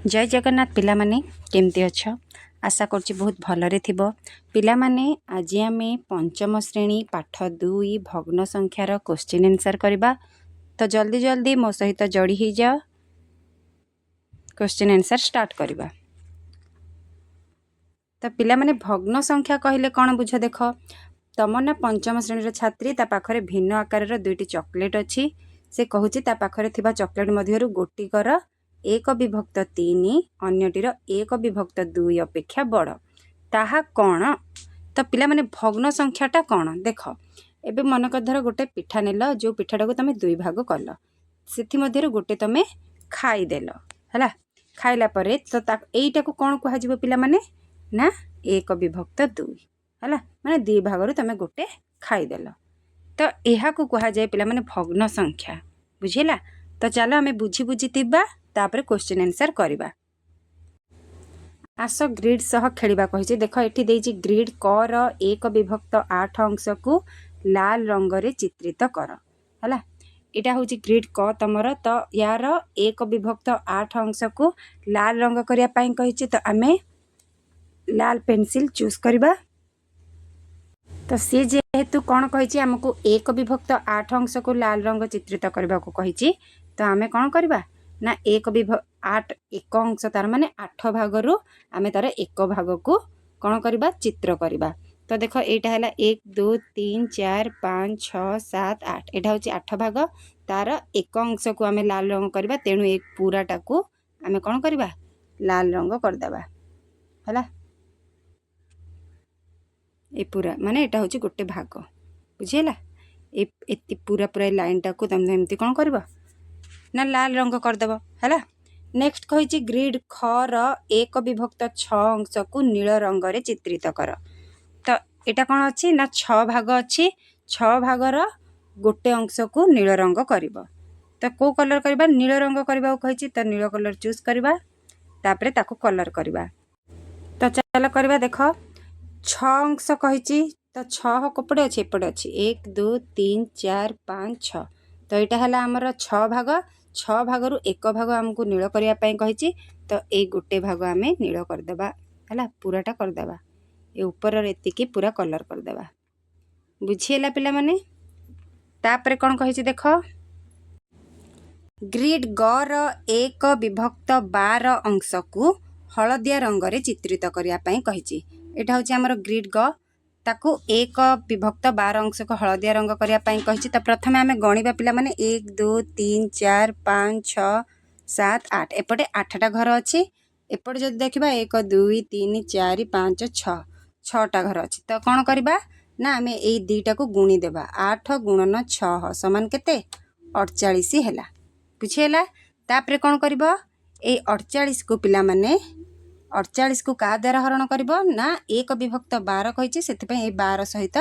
जय जगन्नाथ पिला माने केमती अच्छा आशा करछि बहुत भलरे थिबो। पिला माने आज आमे पंचम श्रेणी पाठ 2 भग्न संख्यार क्वेश्चन आंसर करबा। तो जल्दी जल्दी मो सहित जोड़ी ही जाओ, क्वेश्चन आंसर स्टार्ट करबा। तो पिला माने भग्न संख्या कहले कौन बुझ देख, तम ना पंचम श्रेणी छात्री ता पाखरे भिन्न आकार दुईटी चॉकलेट अच्छी। से कहूची ता पाखरे थिबा चॉकलेट मध्यरु गोटिकर 1 विभक्त 3 अन्यटीर 1 विभक्त 2 अपेक्षा बड़, ताहा कौन? तो पिला माने भग्न संख्याटा कौन देख। एबे मन कर धर गोटे पिठा नेल, जो पिठाटा को तुम 2 भाग कल, सेथि मध्यरु गोटे तुम खाईदेल है, खाइला परे तो एईटा को कौन कह पिला माने ना 1 विभक्त 2 है, माने 2 भाग तुम गोटे खाईदेल। तो यह कह जाए पिला माने भग्न संख्या, बुझेला। तो चलो आमे बुझी बुझी तिबा तापर क्वेश्चन आंसर करबा। आस ग्रिड सह खेलिबा कहिछि। देखो एठी देछि ग्रिड क र 1 विभक्त 8 अंश को लाल रंग रे चित्रित कर, हला। एटा होछि ग्रिड क तमर। तो यार 1 विभक्त 8 अंश को लाल रंग करिया पई कहिछि। तो आमे लाल पेंसिल चूज करबा। तो सी जेहेतु कौन कही आमको 1 विभक्त 8 अंश को लाल रंग चित्रित करने को कही, तो आम कौन करवा ना 1 विभक्त 8 1 अंश तार माने 8 भाग आम तार 1 भाग को कौन करवा चित्र करवा। तो देख एटा है 1 2 3 4 5 6 7 8, एटा हूँ 8 भाग, तार 1 अंश को आम लाल रंग करवा। तेणु एक पूराटा को आम कौन करवा लाल रंग करदेवा है। ए पूरा माने एटा होची गोटे भाग, बुझेला। ए पूरा पूरा लाइन टाको तुम एमती कौन करबो ना लाल रंग करदेव है। नेक्स्ट कही ग्रिड ख र 1 विभक्त 6 अंश को नील रंग रे चित्रित कर। तो एटा कौन अच्छी ना 6 भाग अच्छी, 6 भागर गोटे अंश को नील रंग करिबो। तो को कलर करबा नील रंग करबा कही, तो नील कलर चूज करबा, तापरे ताको कलर करबा। तो चलो करबा। देख 6 अंश कही, तो 6 कपड़े अच्छे एपटे अच्छी 1 2 3 4 5 6। तो यहाँ है आमर 6 भाग, 6 भागर 1 भाग आमको नील करने कही। तो ये गोटे भाग आम नील करदेबा है, पूराटा करदेबा। ये ऊपर एतिकी पूरा कलर करदेबा, बुझीला पिला माने। तापरे कौन कही देख ग्रिड ग र 1 विभक्त 12 अंश को हलदिया रंग रे चित्रित करने कही। एटा हूँ आमर ग्रिड ग, ताकू 1 विभक्त 12 अंश को हलदिया रंग करने कही। तो प्रथम आम गणिबा पिला माने 1 2 3 4 5 6 7 8, एपटे 8टा घर अच्छी। एपटे जब देखा 1 2 3 4 5 6, 6टा घर अच्छी। तो कौन करवा ना आम ये 2टा को गुणी देवा। 8 गुणन 6 समान केते 48 है, बुझीला। तापरे कौन कर 48 को पिला माने 48 को क्या द्वारा हरण कर ना 1 विभक्त 12 कही, से 12 सहित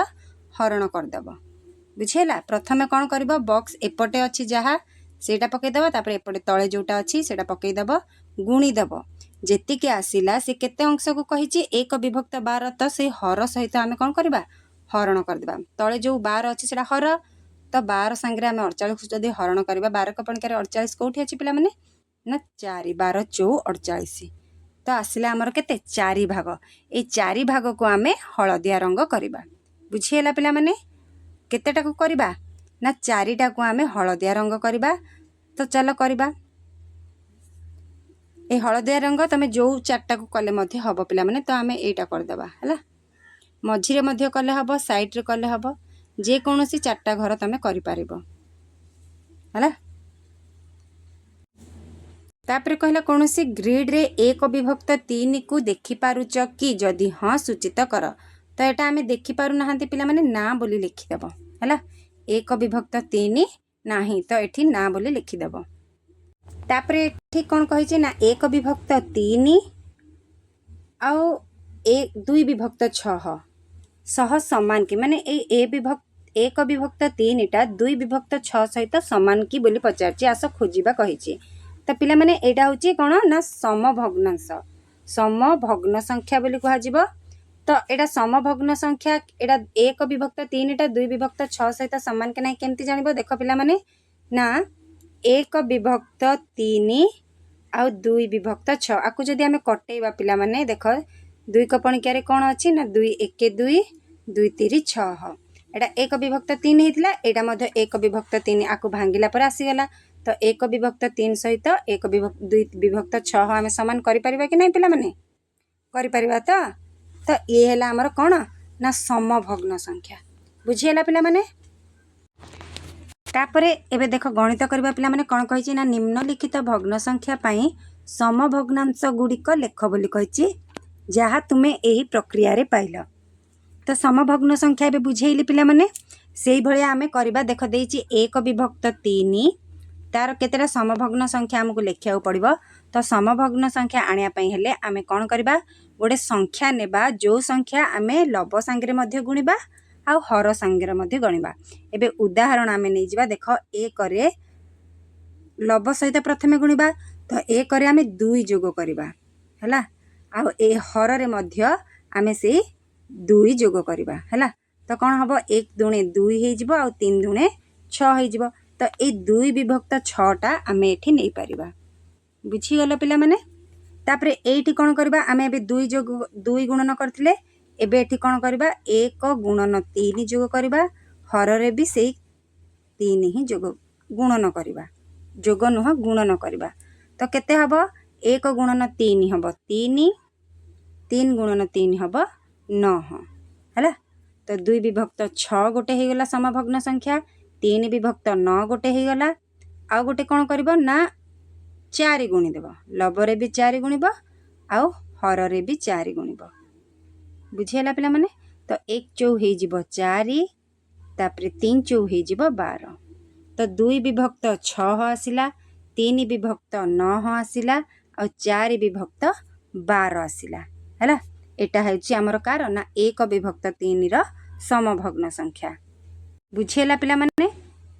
हरण करदेव, बुझेला। प्रथम कौन कर बॉक्स एपटे अच्छी जहाँ सेटा पकईदेव, तापर एपटे तले जोटा अच्छी सेटा पकईदेव, गुणीदेव। जेतिके आसिला से केते अंश को कही 1 विभक्त 12, तो से हर सहित आम कौन करवा हरण करदेवा। तले जो 12 अच्छी से हर, तो 12 सांगे आम 48 जदि हरण करवा 12 क पणिकार 48 कौटी अच्छी पिला माने ना 4 12 4 48। तो आसिला आमर केते 4 भाग। ए 4 भाग को आमे हलदिया रंग करवा, बुझीला पिला माने। केतेटा को करवा ना 4टा को आमे हलदिया रंग करवा। तो चलो करवा। ए हलदिया रंग तमे जो 4टा को कले मध्य हबो पिला माने। तो आमे एटा करदेबा है, मझिरे मध्य कले हबो, साइड रे कले हबो, जे कोनोसी 4टा घर तमे करि पारिबो है। तापर कहला कौन सी ग्रिड रे 1 विभक्त 3 को देखि पारुच कि, जदि हाँ सूचित कर। तो यहाँ आम देखिपार ना पिला माने ना बोली लिखिदेव है। 1 विभक्त 3 नाही, तो ये ना बोली लिखिदेव। तापर ये कौन कही ना 1 विभक्त 3 आउ 2 विभक्त 6 सह सामान की, माने ए विभक्त 1 विभक्त 3टा 2 विभक्त 6 सहित सामान की बोली पचार आस खोजा कही। तो पिला माने एटा होची कौन ना समभग्नांश, समभग्न संख्या बोली कह। तो एटा समभग्न संख्या, एटा 1 विभक्त 3टा 2 विभक्त 6 सहित सामान के ना केमती जानिबो। देख पिला माने ना 1 विभक्त 3 आउ 2 विभक्त 6 आकु जदि आमे कटेइबा पिला माने देख 2 क पणिकारे कोन अछि ना 2 1 2 2 3 6 एटा 1 विभक्त 3 हेतिला एटा मध्ये 1 विभक्त 3 आकु भांगिला पर आसी गला तो 1 विभक्त 3 सहित 1 विभक्त 2 विभक्त 6 आमे समान करि परिबा कि नै पिला माने करि परिबा तो ये हैला हमर कोन ना समभग्न संख्या बुझियला पिला माने तापरे एबे देख गणित करबा पिला माने कोन कहिछि ना निम्नलिखित भग्न संख्या पई समभग्नांश गुड़िक लेख बोली कहिछि जहा तुमे एही प्रक्रिया रे पाइल तो समभग्न संख्या एबे बुझेइली पिला माने सेही भलिया आमे करबा देख देइछि 1 विभक्त 3 तार केतेटा समभग्न संख्या हमकु लेखिया पड़िबो तो समभग्न संख्या आनिया पई हेले आमे कोन करबा गोटे संख्या नेबा जो संख्या आमे लब संगे मध्ये गुणिबा आउ हर संगे मध्ये गणिबा एबे उदाहरण आमे नै जिबा देख 1 रे लब सहित प्रथमे गुणिबा तो 1 रे आमे 2 जोग करबा हला आउ ए हर रे मध्ये आमे से 2 जोग करबा हला तो कोन हबो 1 दुणे 2 हे जिवो आउ 3 दुणे 6 हे जिवो तो ए 2 विभक्त 6 टा आमे एठी नै परिबा बुझी गलो पिला माने तापरे एठी कोन करबा आमे एबे 2 जोग 2 गुणन करथिले एबे एठी कोन करबा 1 गुणन 3 जोग करबा हर रे भी सेही 3 ही जोग गुणन करबा जोग नुह गुणन करबा तो केते हबो 1 गुणन 3 हबो 3 3 गुणन 3 हबो 9 हला तो 2 विभक्त 6 गोटे हे गला समभग्न संख्या 3 विभक्त 9 गोटे हे गला आ गोटे कोन करबो ना 4 गुणी देबो लब रे भी 4 गुणिबो आउ हर रे भी 4 गुणिबो बुझियला पिला माने तो 1 चौ हे जिवो 4 तापरे 3 चौ हे जिवो 12 तो 2 विभक्त 6 आसिला 3 विभक्त 9 आसिला और 4 विभक्त 12 आसिला हला एटा हेछि हमर कार ना 1 विभक्त 3 रो समभग्न संख्या बुझियला पिला माने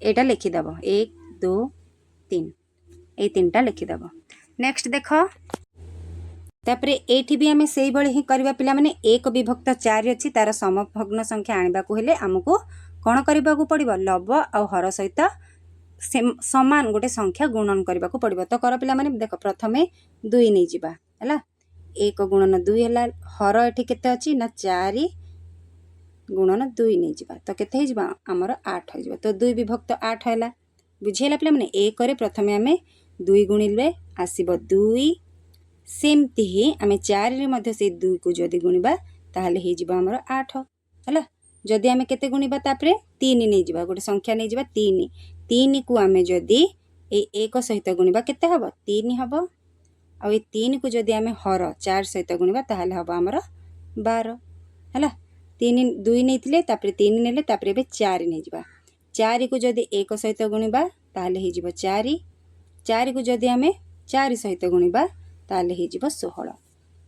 एटा लिखि दबो 1 2 3 ए तीनटा लिखि दबो नेक्स्ट देखो तापरे एठी भी आमे सेही बळे ही करबा पिला माने 1 विभक्त 4 अछि तार समभग्न संख्या आनिबा को हेले हमको कोन करबा को पड़िबो लब आ हर सहित समान गोटे संख्या गुणन करबा को पड़िबो तो कर पिला माने देखो प्रथमे 2 नै जिबा हला 1 गुणन 2 हला हर एठी केते अछि ना 4 गुणन 2 नै जिबा तो केते हे जिबा हमर 8 हे जिबा तो 2 विभक्त 8 हला बुझियला पिला माने 1 रे प्रथमे आमे 2 गुणिले आसीबो 2 सेमती ही आमे 4 रे मध्ये से 2 को जदी गुणिबा ताहाले हे जिबा हमर 8 हला जदी आमे केते गुणिबा तापरे 3 नै जिबा गोटे संख्या नै जिबा 3 3 को आमे जदी ए 1 सहित गुणिबा केते हबो 3 हबो आ ए 3 को जदी आमे हर 4 सहित गुणिबा ताहाले हबो हमर 12 हला 3 2 नैथिले तापरे 3 नेले तापरे बे 4 नै जिबा 4 को जदी 1 सहित गुणिबा ताहाले हे जिबो 4 4 को जदी आमे 4 सहित गुणिबा ताले हे जिवो 16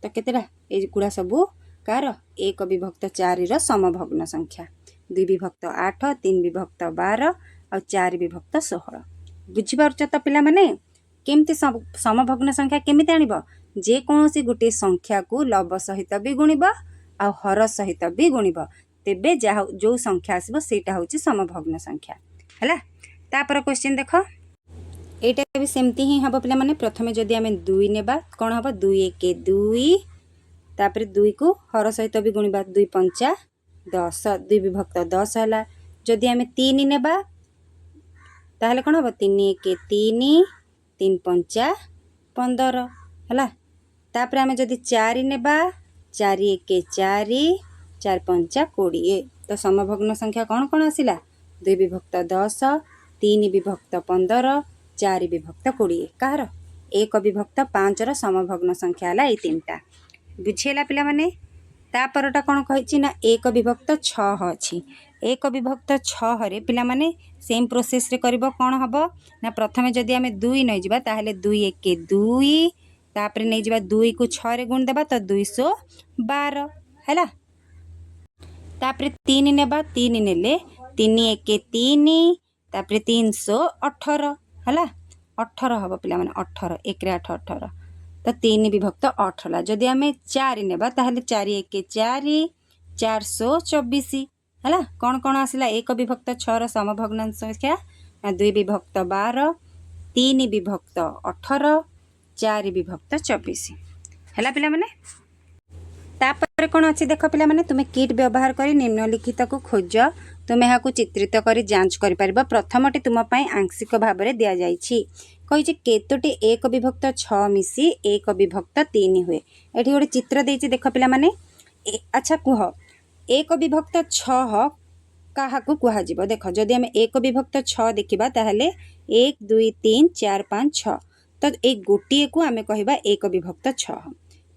तो केतेरा ए गुडा सब कार 1 विभक्त 4 रो समभग्न संख्या 2 विभक्त 8 3 विभक्त 12 और 4 विभक्त 16 बुझी पारछ त पिला माने केमती समभग्न संख्या केमिति आनिबो जे कोनोसी गुटे संख्या को लब सहित भी गुणिबो आ हर सहित भी गुणिबो तेबे जो संख्या आसीबो सेटा होची समभग्न संख्या हला तापर क्वेश्चन देखो एटा भी सेमती ही हबो पिला माने प्रथमे जदी आमे 2 नेबा कोन हबो 2 1 2 तापर 2 को हर सहित भी गुणिबा 2 5 10 2 विभक्त 10 हला जदी आमे 3 नेबा ताहले कोन हबो 3 1 3 3 5 15 हला तापर आमे जदी 4 नेबा 4 1 4 4 5 20 तो समभग्न संख्या कोन कोन आसिला 2 विभक्त 10 3 विभक्त 15 4 विभक्त 20 कहार 1 विभक्त 5 रो समभग्न संख्या हला ए तीनटा बुझियला पिला माने तापरटा कोन कहिछि ना 1 विभक्त 6 अछि 1 विभक्त 6 रे पिला माने सेम प्रोसेस रे करबो कोन हबो ना प्रथमे जदी हमें 2 नै जिबा ताहले 2 1 2 तापर नै जिबा 2 को 6 रे गुण देबा तो 212 हैला तापर 3 नेबा 3 नेले 3 1 3 तापर 318 हला 18 हबो पिला माने 18 1 रे 8 18 तो 3 विभक्त 8 हला जदी हमें 4 नेबा ताहले 4 1 4 424 हला कोन कोन आसिला 1 विभक्त 6 रो समभग्नांश संख्या 2 विभक्त 12 3 विभक्त 18 4 विभक्त 24 है पिला माने। तापर कौन अच्छी देख पिला माने तुमे किट व्यवहार कर निम्नलिखित को खोज तुम यहाँ चित्रित कर जांच कर प्रथमटी तुम आंशिक भाव में दि जाइए कही केतोटी 1 विभक्त 6 मिसी 1 विभक्त 3 हुए। ये गोटे चित्र देती देख पिला माने। अच्छा कह 1 विभक्त 6 क्या कह देख जदि आम 1 विभक्त 6 देखा ताहले 1 2 3 4 5 6 तो ये गोटे को आम कह 1 विभक्त 6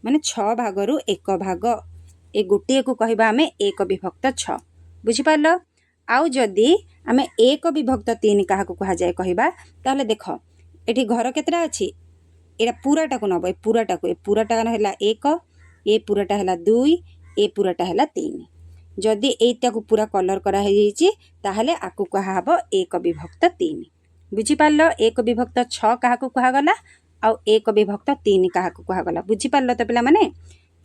माने 6 भागरू 1 भाग ए गोटे को कहबा आम 1 विभक्त 6 बुझिपार। आउ जदि आम 1 विभक्त 3 क्या कह जाए कहबा ताहले देख ये घर केतटा अच्छी एटा पूराटा को नब पूराटा को पूराटा है 1 ए पूराटा है 2 ए पूराटा है 3 जदि एटा को पूरा कलर कराई ताहले आकु कह 1 विभक्त 3 बुझिपार। 1 विभक्त 6 क्या कहगला आउ 1 विभक्त 3 क्या कहगला बुझिपार तो पिला माने।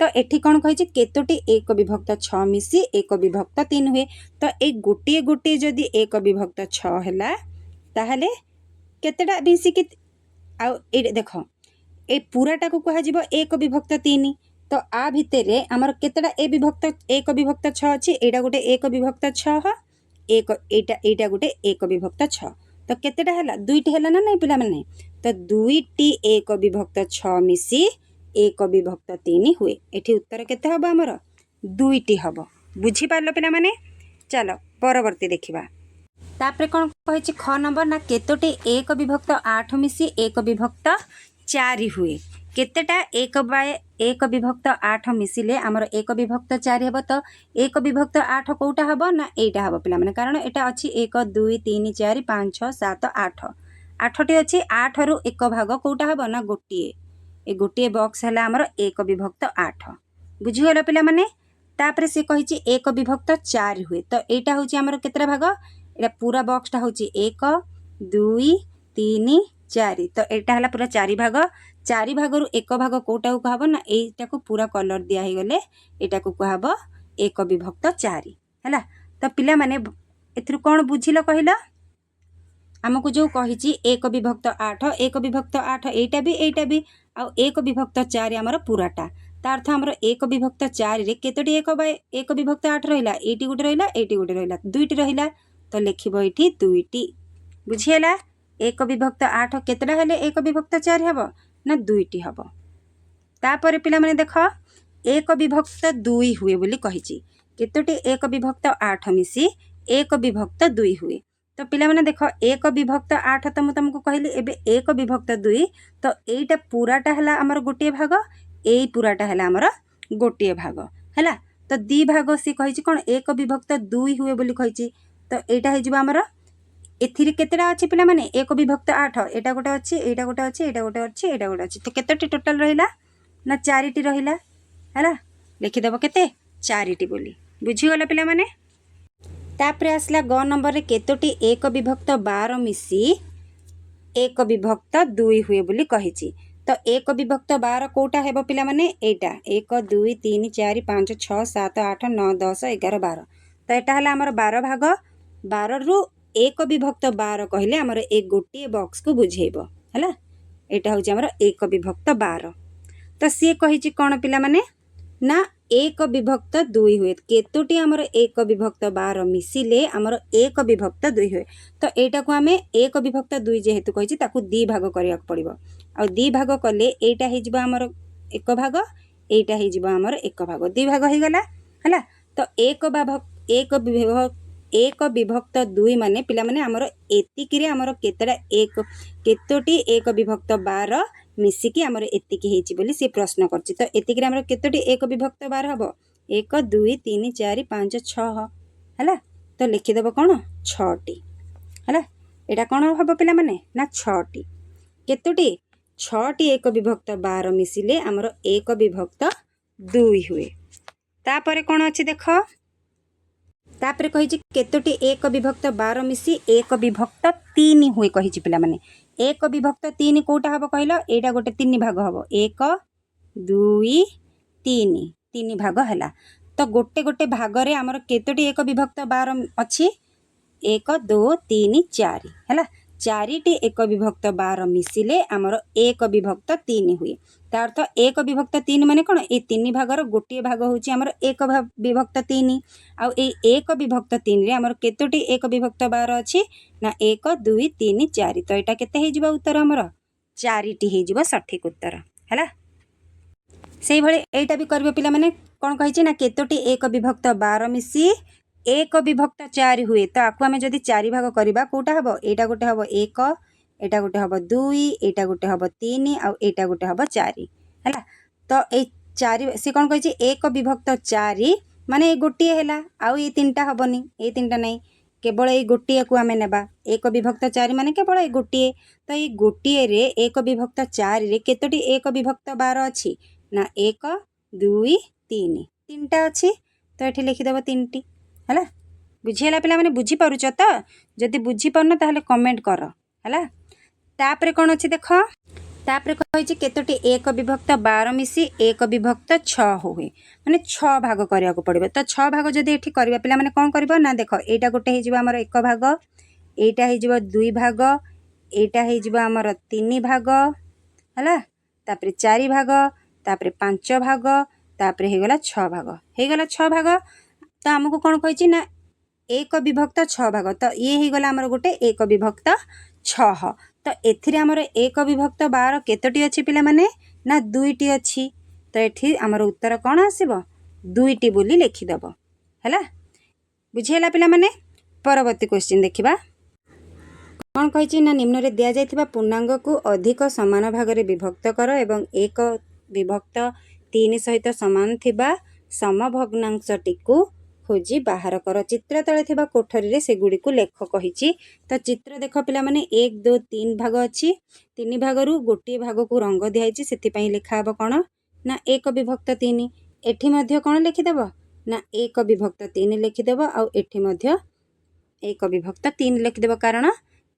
तो एठी कौन कही केतोटी 1 विभक्त 6 मिसी 1 विभक्त 3 हुए तो ये गोटे गोटे जदि 1 विभक्त 6 है ताहले केतेटा मिसिकी आउ देख ए पूराटा को कह 1 विभक्त 3 तो आ भितर आमर केतेटा ए विभक्त 1 विभक्त 6 अच्छी एटा गोटे 1 विभक्त 6 एक एटा गोटे 1 विभक्त 6 तो केतेटा है 2टी है ना नहीं पिला माने। तो 2टी 1 विभक्त 6 मिसी 1 विभक्त 3 हुए। एठी उत्तर केते हबो आमर 2टी हबो बुझिपारलो पिला माने। चलो परवर्ती देखिबा। तापरे कौन कही ख नंबर ना केतोटी 1 विभक्त 8 मिसी 1 विभक्त 4 हुए केतेटा 1 विभक्त 8 मिसिले आमर 1 विभक्त 4 हेब तो 1 विभक्त 8 कौटा हेब ना एटा हेब पिला माने कारण एटा अच्छी 1 2 3 4 5 6 7 8 8टी अच्छी 8 रु 1 भाग कौटा हेब ना गोटे ए गोटे बॉक्स है आमर 1 विभक्त 8 बुझीगल पिला माने। तापरे से कही 1 विभक्त 4 हुए तो एटा हूँ आमर केतटा भाग एटा पूरा बॉक्सटा हूँ 1 2 3 4 तो एटा है पूरा 4 भाग 4 भागरू 1 भाग कौटा को कहब ना एटा को पूरा कलर दिया ही गले एटा को कहब 1 विभक्त 4 है। तो पिला माने एथरु कौन बुझिल कहला आमको जो कही 1 विभक्त 8 1 विभक्त 8 एटा भी आउ 1 विभक्त 4 आमर पूराटा तार अर्थ आमर 1 विभक्त 4 रे केतोटी 1 विभक्त 8 रहिला एटी गोटे रहिला एटी गोटे रहिला 2टी रहिला तो लिखिबो एठी 2टी बुझिएला। 1 विभक्त 8 केतटा हेले 1 विभक्त 4 हेब ना 2टी हेब। तापर पिला माने देख 1 विभक्त 2 हुए बोली कही केतोटी 1 विभक्त 8 मिसी 1 विभक्त 2 हुए तो पिला माने देख 1 विभक्त 8 तो मुझे तुमको कहली एबे 1 विभक्त 2 तो एटा पूराटा है आमर गोटे भाग ए पूराटा है आमर गोटे भाग है तो 2 भाग सी कही कौन 1 विभक्त 2 हुए बोली कही तो यहाँ हो आमर एथिरे केतेटा अच्छी पिला माने 1 विभक्त 8 एटा गोटे अच्छी एटा गोटे अच्छी एटा गोटे अच्छी एटा गोटे अच्छी तो केतोटी टोटाल रहिला ना 4टी रहिला है लिखिदेव केते 4टी बोली बुझीगला पिला माने। तापरे आसला ग नंबर रे केतोटी 1 विभक्त 12 मिसी 1 विभक्त 2 हुए बोली कही तो 1 विभक्त 12 कौटा हेब पिला माने एटा 1 2 3 4 5 6 7 8 9 10 11 12 तो यहाँ है आमर 12 भाग 12 रु 1 विभक्त 12 कहले आमर एक गोटे बॉक्स को बुझेब है यहाँ हूँ आमर 1 विभक्त 12 तो सी कही कौन पिला माने ना 1 विभक्त 2 हुए केतोटी आमर 1 विभक्त 12 मिसिले आमर 1 विभक्त 2 हुए तो यहाँ को आम 1 विभक्त 2 जेहेतु कही 2 भाग करने पड़ो आ 2 भाग कले यहाँ होमर 1 भाग यहाँ होमर 1 भाग 2 भाग हो गला है तो 1 विभक्त 2 माने पिला माने आमर एतिकी आमर केतटा केतोटी 1 विभक्त 12 मिसिकी आमर एतिकी हेची बोली से प्रश्न करछि तो एतिकी आमर केतोटी 1 विभक्त 12 हबो 1 2 3 4 5 6 है तो लिखिदेव कौन 6टी है एटा कौन हम पिला माने ना 6टी केतोटी 6टी 1 विभक्त 12 मिसिले आमर 1 विभक्त 2 हुए। तापर कौन अच्छी देख तापर कही केतोटी 1 विभक्त 12 मिसी 1 विभक्त 3 हुए कही पिला माने 1 विभक्त 3 कौटा हम कहल यहाँ गोटे 3 भाग हम 1 2 3 भाग है तो गोटे गोटे भागरे आमर केतोटी 1 विभक्त 12 अच्छी 1 2 3 4 है चारिटी एक विभक्त 12 मिसिले आमर 1 विभक्त 3 हुए। ता अर्थ 1 विभक्त 3 माने कौन ये 3 भागर गोटे भाग हूँ आमर 1 विभक्त 3 आउ 1 विभक्त 3 रे आमर केतोटी 1 विभक्त 12 अच्छी ना 1 2 3 4 तो यहाँ केते हो उत्तर आमर 4टी हो सठिक उत्तर है। से भाई यहीटा भी करेंगे पिला माने कौन कही ना केतोटी 1 विभक्त 12 मिसी 1 विभक्त 4 हुए तो आपको आम जदि 4 भाग करवा कौटा हम यहाँ गोटे हम 1 एटा गोटे हम 2 एटा गोटे हम 3 आउ एटा गोटे हम 4 है। तो ये 4 सी कौन कही 1 विभक्त 4 माने गोटे है आउ ये 3टा हेनी ये 3टा नहीं केवल ये गोटे को आम नेबा 1 विभक्त 4 माने केवल ये गोटे तो ये गोटे रे 1 विभक्त 4 रे केतोटी 1 विभक्त 12 अच्छी ना 1 2 3 3टा अच्छी तो ये लिखिदेव 3टी है। बुझीगला पिला माने बुझी पारुच तो जदि बुझी पारन ताहले कमेंट कर है। तापरे कौन अच्छी देख तापरे कही केतोटी 1 विभक्त 12 मिसी 1 विभक्त 6 हुए माने 6 भाग करने को पड़ो तो 6 भाग जदि ये करवा पिला माने कौन कर ना देख यहाँ गोटे होमर 1 भाग यहाँ हो 2 भाग यहाँ होमर 3 भाग है तापर 4 भाग तापर 5 भाग तापर होगला 6 भाग होगला 6 भाग तो आमको कौन कही ना 1 विभक्त 6 भाग तो ये होगला आमर गोटे 1 विभक्त 6 तो एथिरे आमर 1 विभक्त 12 केतोटी अच्छी पिला माने ना 2टी अच्छी तो ये आमर उत्तर कौन आसब 2टी बोली लिखिदेव है। बुझीगला पिला माने परवर्ती क्वेश्चन देखिबा कौन कही ना निम्न रे दिया जाइथिबा पूर्णांग को अधिक समान भाग में विभक्त कर एवं 1 विभक्त 3 सहित समान थिबा समभग्नांशटी को खोजी बाहर कर चित्र तले थिबा कोठरी रे सेगुड़ी को लेख कही तो चित्र देख पिला माने 1 2 3 भाग अच्छी 3 भाग गोटे भाग को रंग दिखाई से लिखा हे कौन ना 1 विभक्त 3 एठी मध्य कौन लिखिदेव ना 1 विभक्त 3 लिखिदेव आउ एठी मध्य 1 विभक्त 3 लिखिदेव कारण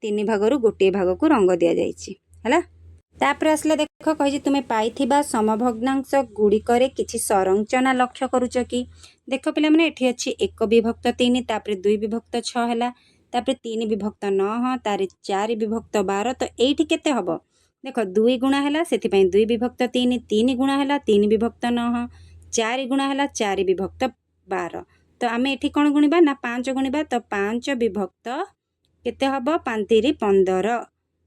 3 भाग गोटे भाग को रंग दि जाइए। तापर आसला देख कही तुम्हें पाइथिबा समभग्नांश गुड़िकर किछि संरचना लक्ष्य करुच कि देख पिला माने एठी अछि 1 विभक्त 3 तापर 2 विभक्त 6 हैला तापर 3 विभक्त 9 तार 4 विभक्त 12 तो एठी केते हबो देख 2 गुणा हैला सेति पई 2 विभक्त 3 3 गुणा हैला 3 विभक्त 9 4 गुणा हैला 4 विभक्त 12 तो आमे एठी कोन गुणिबा ना 5 गुणिबा तो 5 विभक्त केते हबो 5 3 15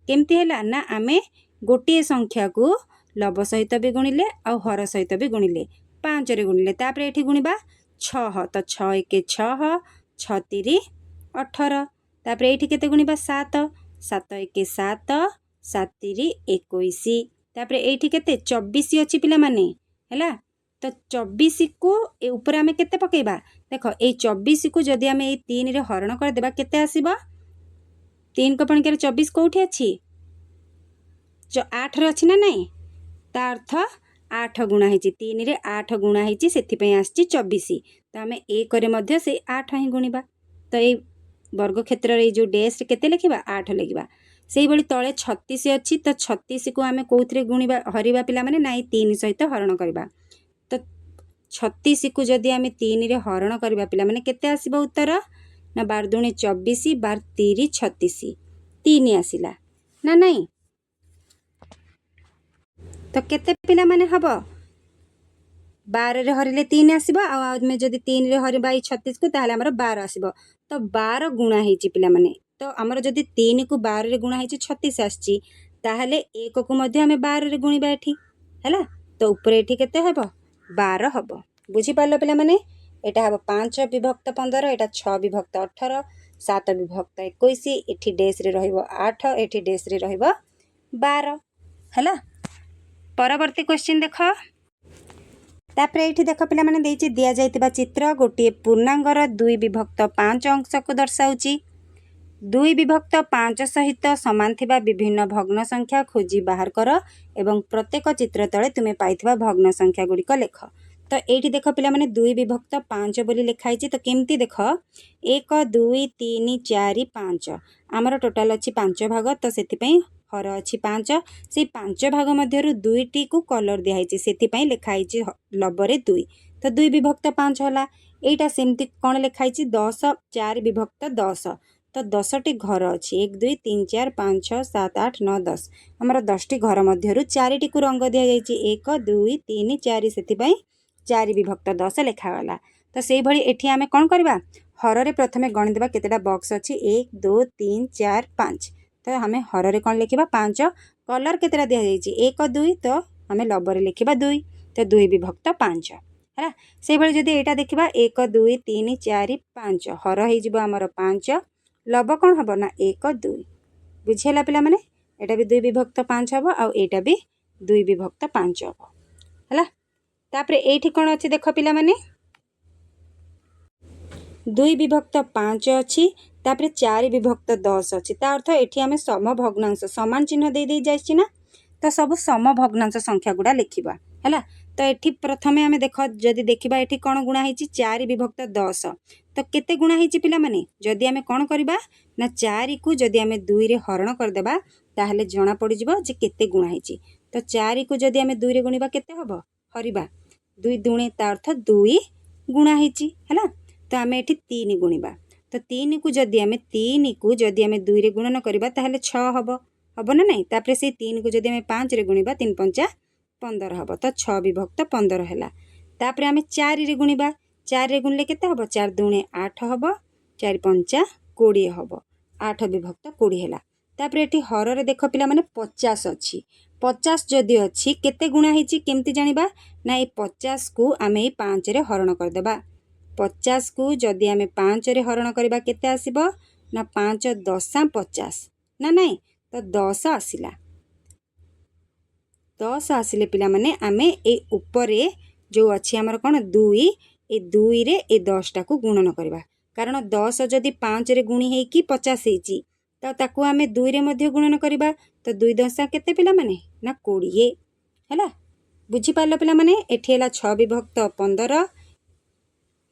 केमती हैला ना आमे गोटे संख्या को लव सहित भी गुणिले आउ हर सहित भी गुणिले 5 रे गुणिले तापर एठी गुणिबा 6 तो 6 1 6 6 3 18 तापर एठी केते गुणिबा 7 7 1 7 7 3 21 तापर एठी केते 24 अछि पिला माने हैला तो 24 को ए ऊपर आमे केते पकेबा देखो ए 24 को जदि आमे ए 3 रे हरण कर देबा केते आसीबा 3 को पणके 24 कोठी अछि जो 8 रे अछि ना नहीं ता अर्थ 8 गुणा है 3 रे 8 गुणा है से आसची 24 तो आम 1 रे मध्य से 8 ही गुणिबा तो ये वर्ग क्षेत्र रे जो डैश केते लिखिबा 8 लिखिबा से भली तले 36 अछि तो 36 को आम कोथरे गुणिबा हरिबा पिला माने नाई 3 सहित हरण करबा तो 36 को जदि आम 3 रे हरण करबा पिला माने केते आसीबा उत्तर ना 12 दूनी 24 12 3 36 3 आसिला ना नहीं तो केते पिला माने हबो 12 रे हरिले 3 आसीबो आ में जदि 3 रे हरिबा 36 को ताहले हमर 12 आसीबो तो 12 गुणा हेची पिला माने तो हमर जदि 3 को 12 रे गुणा हेची 36 आछी ताहले 1 को मध्ये हमें 12 रे गुणिबा एठी हैला तो ऊपर एठी केते हबो 12 हबो बुझी पारलो पिला माने एटा हबो 5 विभक्त 15 एटा 6 विभक्त 18 7 विभक्त 21 एठी डैश रे रहइबो 8 एठी डैश रे रहइबो 12 हैला। परवर्ती क्वेश्चन देख तापर ये देख पिला माने देइछि दिया जाइतिबा चित्र गोटे पूर्णांगर 2 विभक्त 5 अंश को दर्शाउछि 2 विभक्त 5 सहित समान थिबा विभिन्न भग्न संख्या खोजी बाहर कर एवं प्रत्येक चित्र तले तुमे पाइथिबा भग्न संख्या गुड़िक लेख तो ये देख पिला माने 2 विभक्त 5 बोली लिखाई तो केमती देख 1 2 3 4 5 आमर टोटाल अच्छी 5 भाग तो से हर अच्छी 5 से 5 भाग मध्य 2टी को कलर दिखाई से लिखाई लबरे 2 तो 2 विभक्त 5 है यहाँ सेमती कौन लिखाई 10 4 विभक्त 10 तो 10टी घर अच्छी 1 2 3 4 5 6 7 8 9 10 आमर 10टी घर मध्य 4टी को रंग दि जाइए 1 2 3 4 से 4 विभक्त 10 लिखागला। तो से भली एठी आमे कौन करवा हर रे प्रथमे गणिदेवा केतेटा बॉक्स अच्छी 1 2 3 4 5 तो आम हर रे कौन लिखा 5 कलर केतेटा दि जाइए 1 2 तो आम लबर लिखा 2 तो 2 विभक्त 5 है से भली जदि एटा देखा 1 2 3 4 5 हर होमर 5 लब कौन हम ना 1 2 बुझीला पिला माने एटा भी 2 विभक्त 5 हम आटा भी 2 विभक्त 5 हम है। तापर एठी कौन अच्छी देख पिला माने 2 विभक्त 5 अच्छी तापर 4 विभक्त 10 अच्छी ता अर्थ एठी आमे समभग्नांश समान चिन्ह दे दे जाइछि ना तो सब समभग्नांश संख्या गुड़ा लिखिबा है। तो एठी प्रथमे आमे देख जदि देखिबा एठी कौन गुणा होईछि 4 विभक्त 10 तो केते गुणा होईछि पिला माने जदि आमे कौन करबा ना 4 को जदि आमे 2 रे हरण कर देबा ताहले जणा पड़ जिवो जे केते गुणा होईछि। तो 4 को जदि आमे 2 रे गुणिबा केते हबो हरिबा 2 दुणे ता अर्थ 2 गुणा होईछि हैला। तो आमे एठी 3 गुणिबा तो 3 को जदि आमे 2 रे गुणन करबा ताहले 6 हबो हबो ना नहीं। तापर से 3 को जदि आमे 5 रे गुणिबा 3 5 15 हबो तो 6 विभक्त 15 हैला। तापर आमे 4 रे गुणिबा 4 रे गुणले केते हबो 4 दुणे 8 हबो 4 5 20 हबो 8 विभक्त 20 हैला। तापर एठी हर रे देख पिला माने 50 अच्छी 50 जदि अच्छी केते गुणा हेची केमती जानिबा ना ए 50 को आमे 5 रे हरण कर देबा 50 को जदि आमे 5 रे हरण करबा केते आसीबो ना 5 10 50 ना नहीं तो 10 आसिला 10 आसिले पिला माने आमे ए ऊपरे जो अच्छी आमर कौन 2 ए 2 रे ए 10 टा को गुणन करबा कारण 10 जदि 5 रे गुणी है कि 50 हेची तो ताकू आमे 2 रे मध्य गुणन करबा तो 2 10 केते पिला माने ना 20 हैला। बुझी पारलो पिला माने एठी हैला 6 विभक्त 15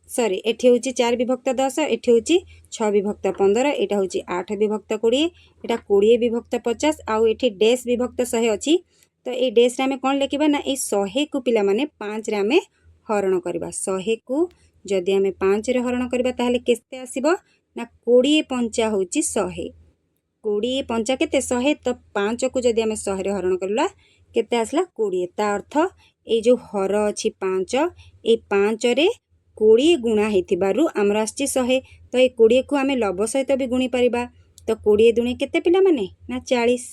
सॉरी एठी होची 4 विभक्त 10 एठी होची 6 विभक्त 15 एटा होची 8 विभक्त 20 एटा 20 विभक्त 50 आउ एठी डैश विभक्त 100 अछि तो ए डैश रे आमे कोन लिखिबा ना ए 100 को पिला माने 5 रे आमे हरण करबा 100 को जदि आमे 5 रे हरण करबा ताहले केते आसीबो ना 20 पंचा होची 100 20 पंचा केते 100 तो 5 को जदि आमे 100 रे हरण करला केते आसला 20 ता अर्थ ए जो हर अछि 5 ए 5 रे 20 गुणा हेतिबारु आमर आछि 100 तो ए 20 को आमे लब सहित भी गुणी परिबा तो 20 दुणे केते पिला माने ना 40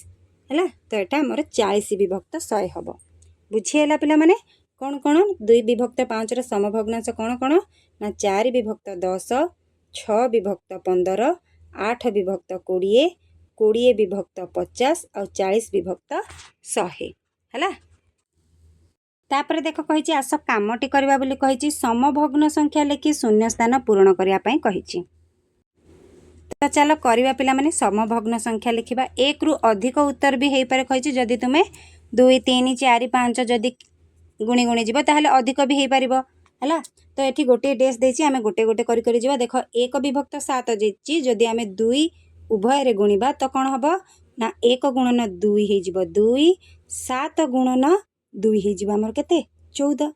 हैला। तो एटा हमर 40 विभक्त 100 हबो बुझी हैला पिला माने कौन कौन 2 विभक्त 5 रो समभग्नांश कौन कौन ना 4 विभक्त 10 6 विभक्त 15 8 विभक्त 20 20 विभक्त 50 और 40 विभक्त 100 हैला। तापर देख कहिछि आस कामटी करबा बोली कहिछि समभग्न संख्या लेखि शून्य स्थान पूरण करिया पई कहिछि। तो चलो करबा पिला माने समभग्न संख्या लिखिबा 1 रु अधिक उत्तर भी हेई पारे कहिछि जदि तुमे 2 3 4 5 जदि गुणी गुणी जीव ताहले अधिक भी हेई पारिबो हैला। तो एठी गोटे डैश देछि आमे गोटे गोटे करि करि जीवा देख 1 विभक्त 7 जेछि जदि आमे 2 उभय रे गुणिबा तो कोन हबो ना 1 गुणन 2 हेई जीव 2 7 गुणन 2 हेई जीव हमर केते 14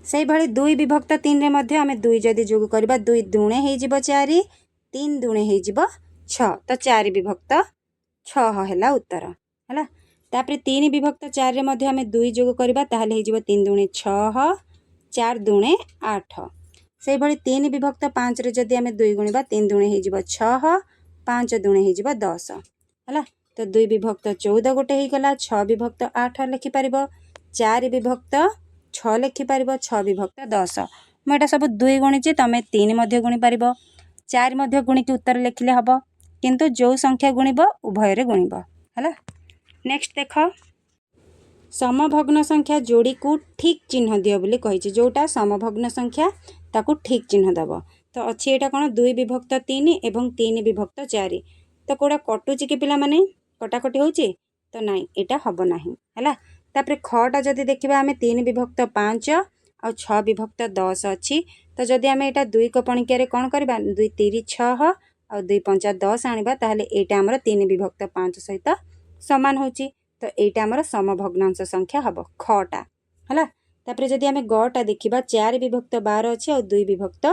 से भली 2 विभक्त 3 रे मध्य आमे 2 जदि जोग करबा 2 दुणे हेई जीव 4 3 दुणे हेई जीव 6 तो 4 विभक्त 6 हैला उत्तर हैला। तापर 3 विभक्त 4 रे मध्य आमे 2 जोग करबा ताहले हेई जीव 3 दुणे 6 4 दुणे 8 से भली 3 विभक्त 5 रे जदि आमे 2 गुणिबा 3 दुणे हेई जीव 6 5 दुणे हेई जीव 10 हैला। तो 2 विभक्त 14 गोटे हेई गला 6 विभक्त 8 लिखि परिबो 4 विभक्त 6 लिखि परिबो 6 विभक्त 10 मैं एटा सब 2 गुणिछि तमे 3 मध्य गुणी परिबो 4 मध्य गुणी के उत्तर लिखिले हबो किंतु जो संख्या गुणिबो उभय रे गुणिबो हैला। नेक्स्ट देख समभग्न संख्या जोड़ी को ठीक चिन्ह दियो बोली कहिछि जोटा समभग्न संख्या ताकू ठीक चिन्ह दबो तो अच्छी एटा कोन 2 विभक्त 3 एवं 3 विभक्त 4 तो कोडा कटुची के पिला माने कटाकटी होची तो नहीं एटा हबो नहीं हैला। तापर खटा जदि देखिबा आमे 3 विभक्त 5 और 6 विभक्त 10 अच्छी तो जदि आमे एटा 2 को पणिकिया रे कोन करबा 2 3 6 और 2 5 10 आनिबा ताहले एटा हमर 3 विभक्त 5 सहित समान होची तो एटा हमर समभग्नांश संख्या हबो खटा हैला। तापर जदि आमे गटा देखिबा 4 विभक्त 12 अच्छी और 2 विभक्त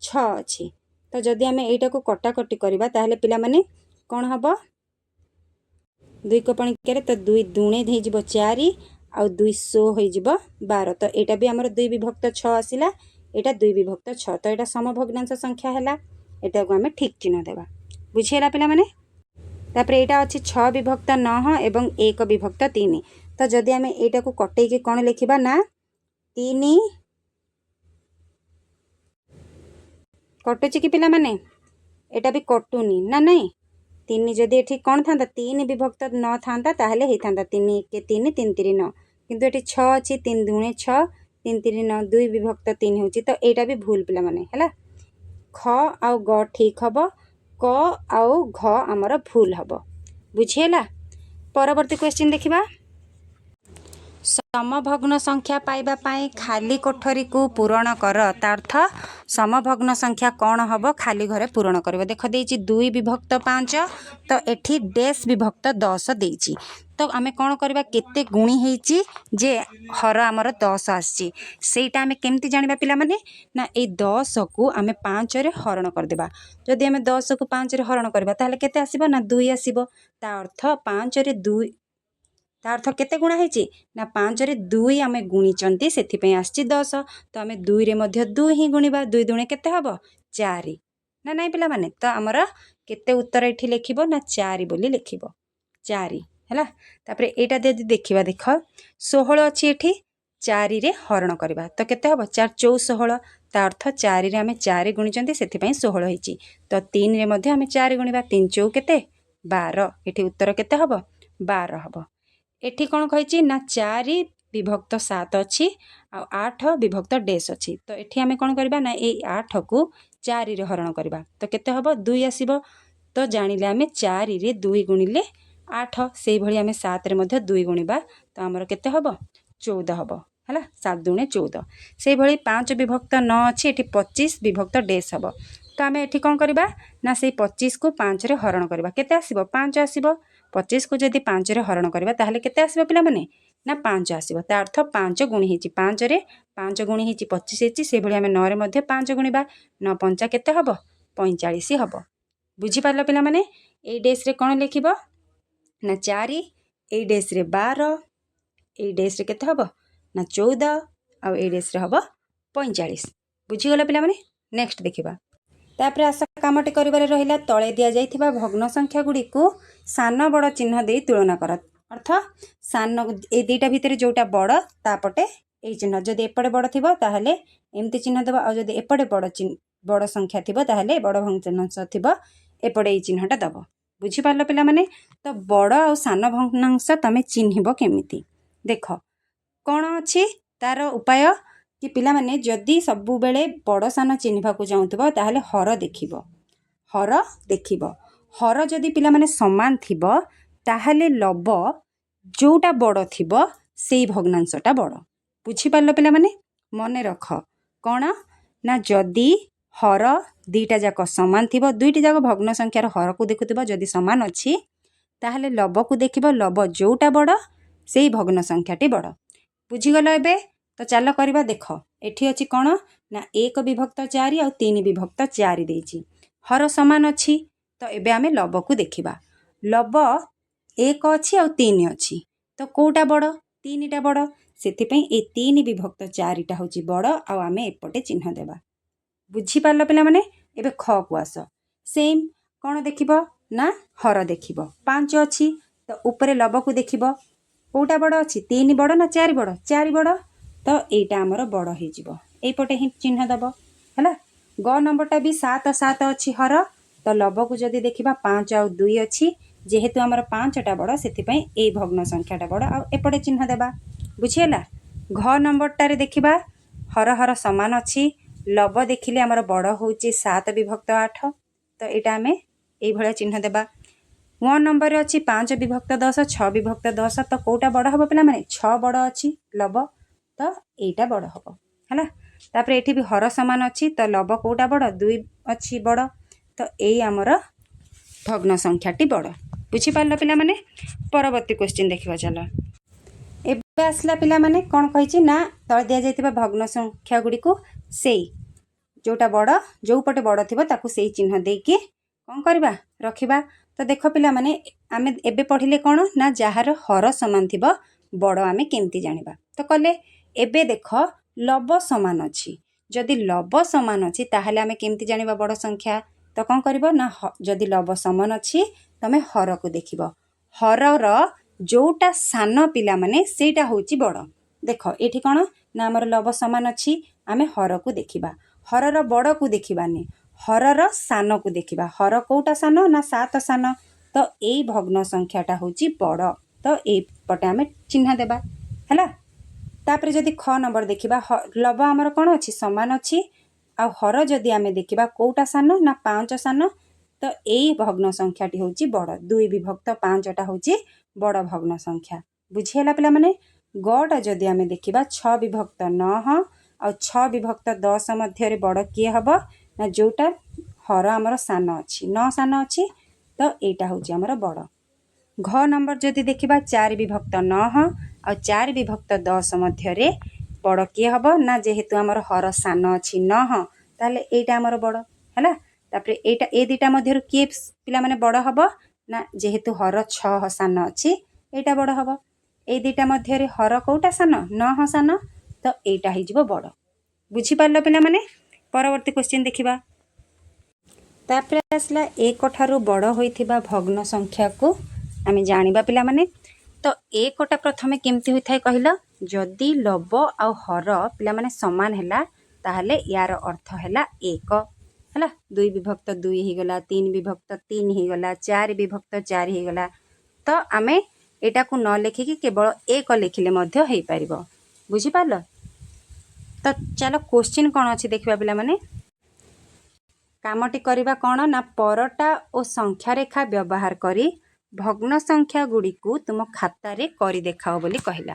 6 अच्छी तो जदि आम यटा को कटाकटी करवा ताहले पिला माने कौन हम 2 कपणिकार तो 2 दुणे हो 4 आउ 2 100 हो 12 तो यहाँ भी आमर 2 विभक्त 6 आसला यहाँ 2 विभक्त 6 तो यहाँ समभग्नांश संख्या है यहाँ को आम ठीक चिन्ह देवा बुझीगला पिला माने तापर यहाँ अच्छी 6 विभक्त 9 एवं 1 विभक्त 3 तो जदि आम यहाँ को कटे कौन लिखा ना 3 कटुची कि पिला माने यहाँ भी कटुनी ना नहीं 3 जदि ये कौन था 3 विभक्त 9 था ताहले होता 3 1 3 3 3 9 किंतु ये 6 अच्छी 3 दुणे 6 3 3 9 2 विभक्त 3 हो तो यहाँ भी भूल पिला माने है ख आउ ग ठीक हम क आउ घ आमर भूल हम बुझीगला परवर्ती क्वेश्चन देखिबा समभग्न संख्या पाइबा पाई खाली कोठरी को पूरण कर तार्थ समभग्न संख्या कौन हम खाली घरे पूरण कर देख देछि 2 विभक्त 5 तो एठी डैश विभक्त 10 देछि तो आमे कौन करबा केते गुणी हेछि जे हर आमर 10 आछि सेटा आमे केमति जानिबा पिला माने ना ए 10 को आमे 5 रे हरण कर देबा जदि आमे 10 को 5 रे हरण करबा ताहले केते आसीबो ना 2 आसीबो ता अर्थ 5 रे 2 ता अर्थ केते गुणा हेछि ना 5 रे 2 आमे गुणिचंती सेथि पई आछि 10 तो आमे 2 रे मध्य 2 ही गुणिबा 2 दुणे केते हबो 4 ना नहीं पिला माने तो हमर केते उत्तर एठी लिखिबो ना 4 बोली लिखिबो 4 हैला तापर एटा यदि देखिबा देख 16 अछि एठी 4 रे हरण करबा तो केते हबो 4 4 16 ता अर्थ 4 रे आमे 4 गुणिचंती सेथि पई 16 हेछि तो 3 रे मध्य आमे 4 गुणिबा 3 4 केते 12 एठी उत्तर केते हबो 12 हबो एठी कौन कही ना 4 विभक्त 7 अच्छी आ 8 विभक्त डैश अच्छी तो एठी आमे कौन करबा ना ए 8 को 4 रे हरण करबा तो केते हबो 2 आसीबो तो जानिले आमे 4 रे 2 गुणिले 8 सेही भली आमे 7 रे मध्य 2 गुणिबा तो हमर केते हबो 14 हबो हला 7 दुणे 14 सेही भली 5 विभक्त 9 अच्छी एठी 25 विभक्त डैश हबो तो आमे एठी कौन करबा ना से 25 को 5 रे हरण करबा केते आसीबो 5 आसीबो 25 को जदि 5 रे हरण करबा ताहले केते आसीबो पिला माने ना 5 आसीबो ता अर्थ 5 गुणी हेछि 5 रे 5 गुणी हेछि 25 हेछि से भली आमे 9 रे मध्य 5 गुणिबा 9 5 केते हबो 45 हबो बुझी पारलो पिला माने ए डैश रे कोन लिखिबो ना 4 ए डैश रे 12 ए डैश रे केते हबो ना 14 आ ए डैश रे हबो 45 बुझी गला पिला माने नेक्स्ट देखिबा तापर आस कामटी करिबारे रहिला तळे दिया जाइथिबा भग्न संख्या गुडी को सान बड़ चिन्ह दे तुलना कर अर्थ सान ए दुईटा भितर जोटा बड़ तापटे ए चिन्ह जदि एपटे बड़ थिबो ताहले एमती चिन्ह देबा आ जदि एपटे बड़ संख्या थिबो ताहले बड़ भग्नांश थिबो एपटे ए चिन्हटा दबो बुझी पारलो पिला माने तो बड़ आ सान भग्नांश तमे चिन्हिबो केमिति देख कोन अछि तार उपाय कि पिला माने जदि सबु बेले बड़ सान चिन्हवा को जाउथबो ताहले हर देखिबो हर जदि पिला माने समान थिबो ताहले लब जोटा बड़ थिबो सेई भग्नांशटा बड़ बुझी पारलो पिला माने मने रख कोन ना जदि हर दुईटा जाक समान थिबो दुईटी जाक भग्न संख्यार हर को देखुथिबो जदि समान अछि ताहले लब को देखिबो लब जोटा बड़ सेई भग्न संख्याटी बड़ बुझी गलो एबे तो चल करवा देख एठी अछि कोन ना 1 विभक्त 4 आ 3 विभक्त 4 देछि हर समान अछि तो एबे आमे लब को देखिबा लब 1 अछि आ 3 अछि तो कोटा बड़ 3 टा बड़ सेति पई ए 3 विभक्त 4 टा होछि बड़ आ आमे एपटे चिन्ह देबा बुझी पारलो पिला माने एबे ख को आस सेम कोन देखिबो ना हर देखिबो 5 अछि तो ऊपरे लब को देखिबो कोटा बड़ अछि 3 बड़ ना 4 बड़ 4 बड़ तो एटा हमर बड़ हे जिवो एपटे ही चिन्ह दबो हैला ग नंबरटा भी 7 7 अछि हर तो लब को जदि देखिबा 5 आ 2 अछि जेहेतु हमर 5 टा बड़ सेति पई ए भग्न संख्याटा बड़ आ एपटे चिन्ह देबा बुझियला घ नंबरटा रे देखिबा हर हर समान अछि लब देखिले हमर बड़ होउची 7 विभक्त 8 तो एटा हमें ए भलिया चिन्ह देबा 1 नंबर रे अछि 5 विभक्त 10 6 विभक्त 10 तो कोटा बड़ हबो पिला माने 6 बड़ अछि लब तो एटा बड़ हबो हैला तापर एठी भी हर समान अछि तो लब कोटा बड़ 2 अछि बड़ तो एई हमर भग्न संख्याटी बड़ बुझी पारलो पिला माने परवर्ती क्वेश्चन देखिबा चलो एबे आसला पिला माने कोन कहिछि ना तळ दिया जायतिबा भग्न संख्या गुडी को सेई जोटा बड़ जो पटे बड़ थी ताकू से चिन्ह देकी कौन करवा रखिबा। तो देख पिला माने आमे एबे पढ़िले कौन ना जार हर समान थी बड़ आमे केमती जानिबा। तो कले एबे देख लब समान अच्छी जदि लब समान अच्छी ताहले आमे केमती जानिबा बड़ संख्या। तो कौन करिबो ना जदि लब समान अच्छी तमे हर को देखिबो। हरर जोटा सान पिला माने सेटा होची बड़। देख एठी कौन ना हमर लब समान अच्छी आमे हर को देखिबा। हरर बड़ को देखिबानी हरर सान को देखिबा। हर कोटा सान ना 7 सान। तो एई भग्न संख्याटा होची बड़। तो एई पटे आमे चिन्ह देबा हैला। तापर जदि ख नंबर देखिबा लब हमर कौन अच्छी समान अच्छी आ हर जदि आमे देखिबा कोटा सान ना 5 सान। तो एई भग्न संख्याटी होची बड़। 2 विभक्त 5टा होची बड़ भग्न संख्या। बुझिहेला पिला माने गटा जदि आमे देखिबा 6 विभक्त 9 आ 6 विभक्त 10 मध्य बड़ किए हबो ना जोटा हर हमर सान अच्छी 9 सान अच्छी। तो एटा होची हमर बड़। घ नंबर जदि देखिबा 4 विभक्त 9 आ 4 विभक्त 10 मध्य बड़ किए हबो ना जेहेतु हमर हर सान अच्छी 9 ताले एटा हमर बड़ हैला। तापरे एटा ए दुटा मध्य किए पिला माने बड़ हबो ना जेहेतु हर 6 सान अच्छी एटा बड़ हबो। ए दुटा मध्य हर कोटा सान 9 सान। तो एटा ही जिवो बड़। बुझी पारलो पिला माने। परवर्ती क्वेश्चन देखिबा। तापरे आसला एक ठारू बड़ होइथिबा भग्न संख्या को आमे जानिबा पिला माने। तो एकटा प्रथमे केमती होइथाय कहिला जदि लब आ हर पिला माने समान हैला ताहले यार अर्थ हैला एक हैला। 2 विभक्त 2 ही गला 3 विभक्त 3 ही गला 4 विभक्त 4 ही गला। तो आमे एटा को न लेखिकी केवल एक लिखिले मध्य हेइ परिबो। बुझी पारलो। तो चलो क्वेश्चन कौन अच्छी देखिबा पिला माने। कामटी करिबा कौन ना परटा और संख्या रेखा व्यवहार करी भग्न संख्या गुड़ी को तुम खाता रे करी देखाओ बोली कहला।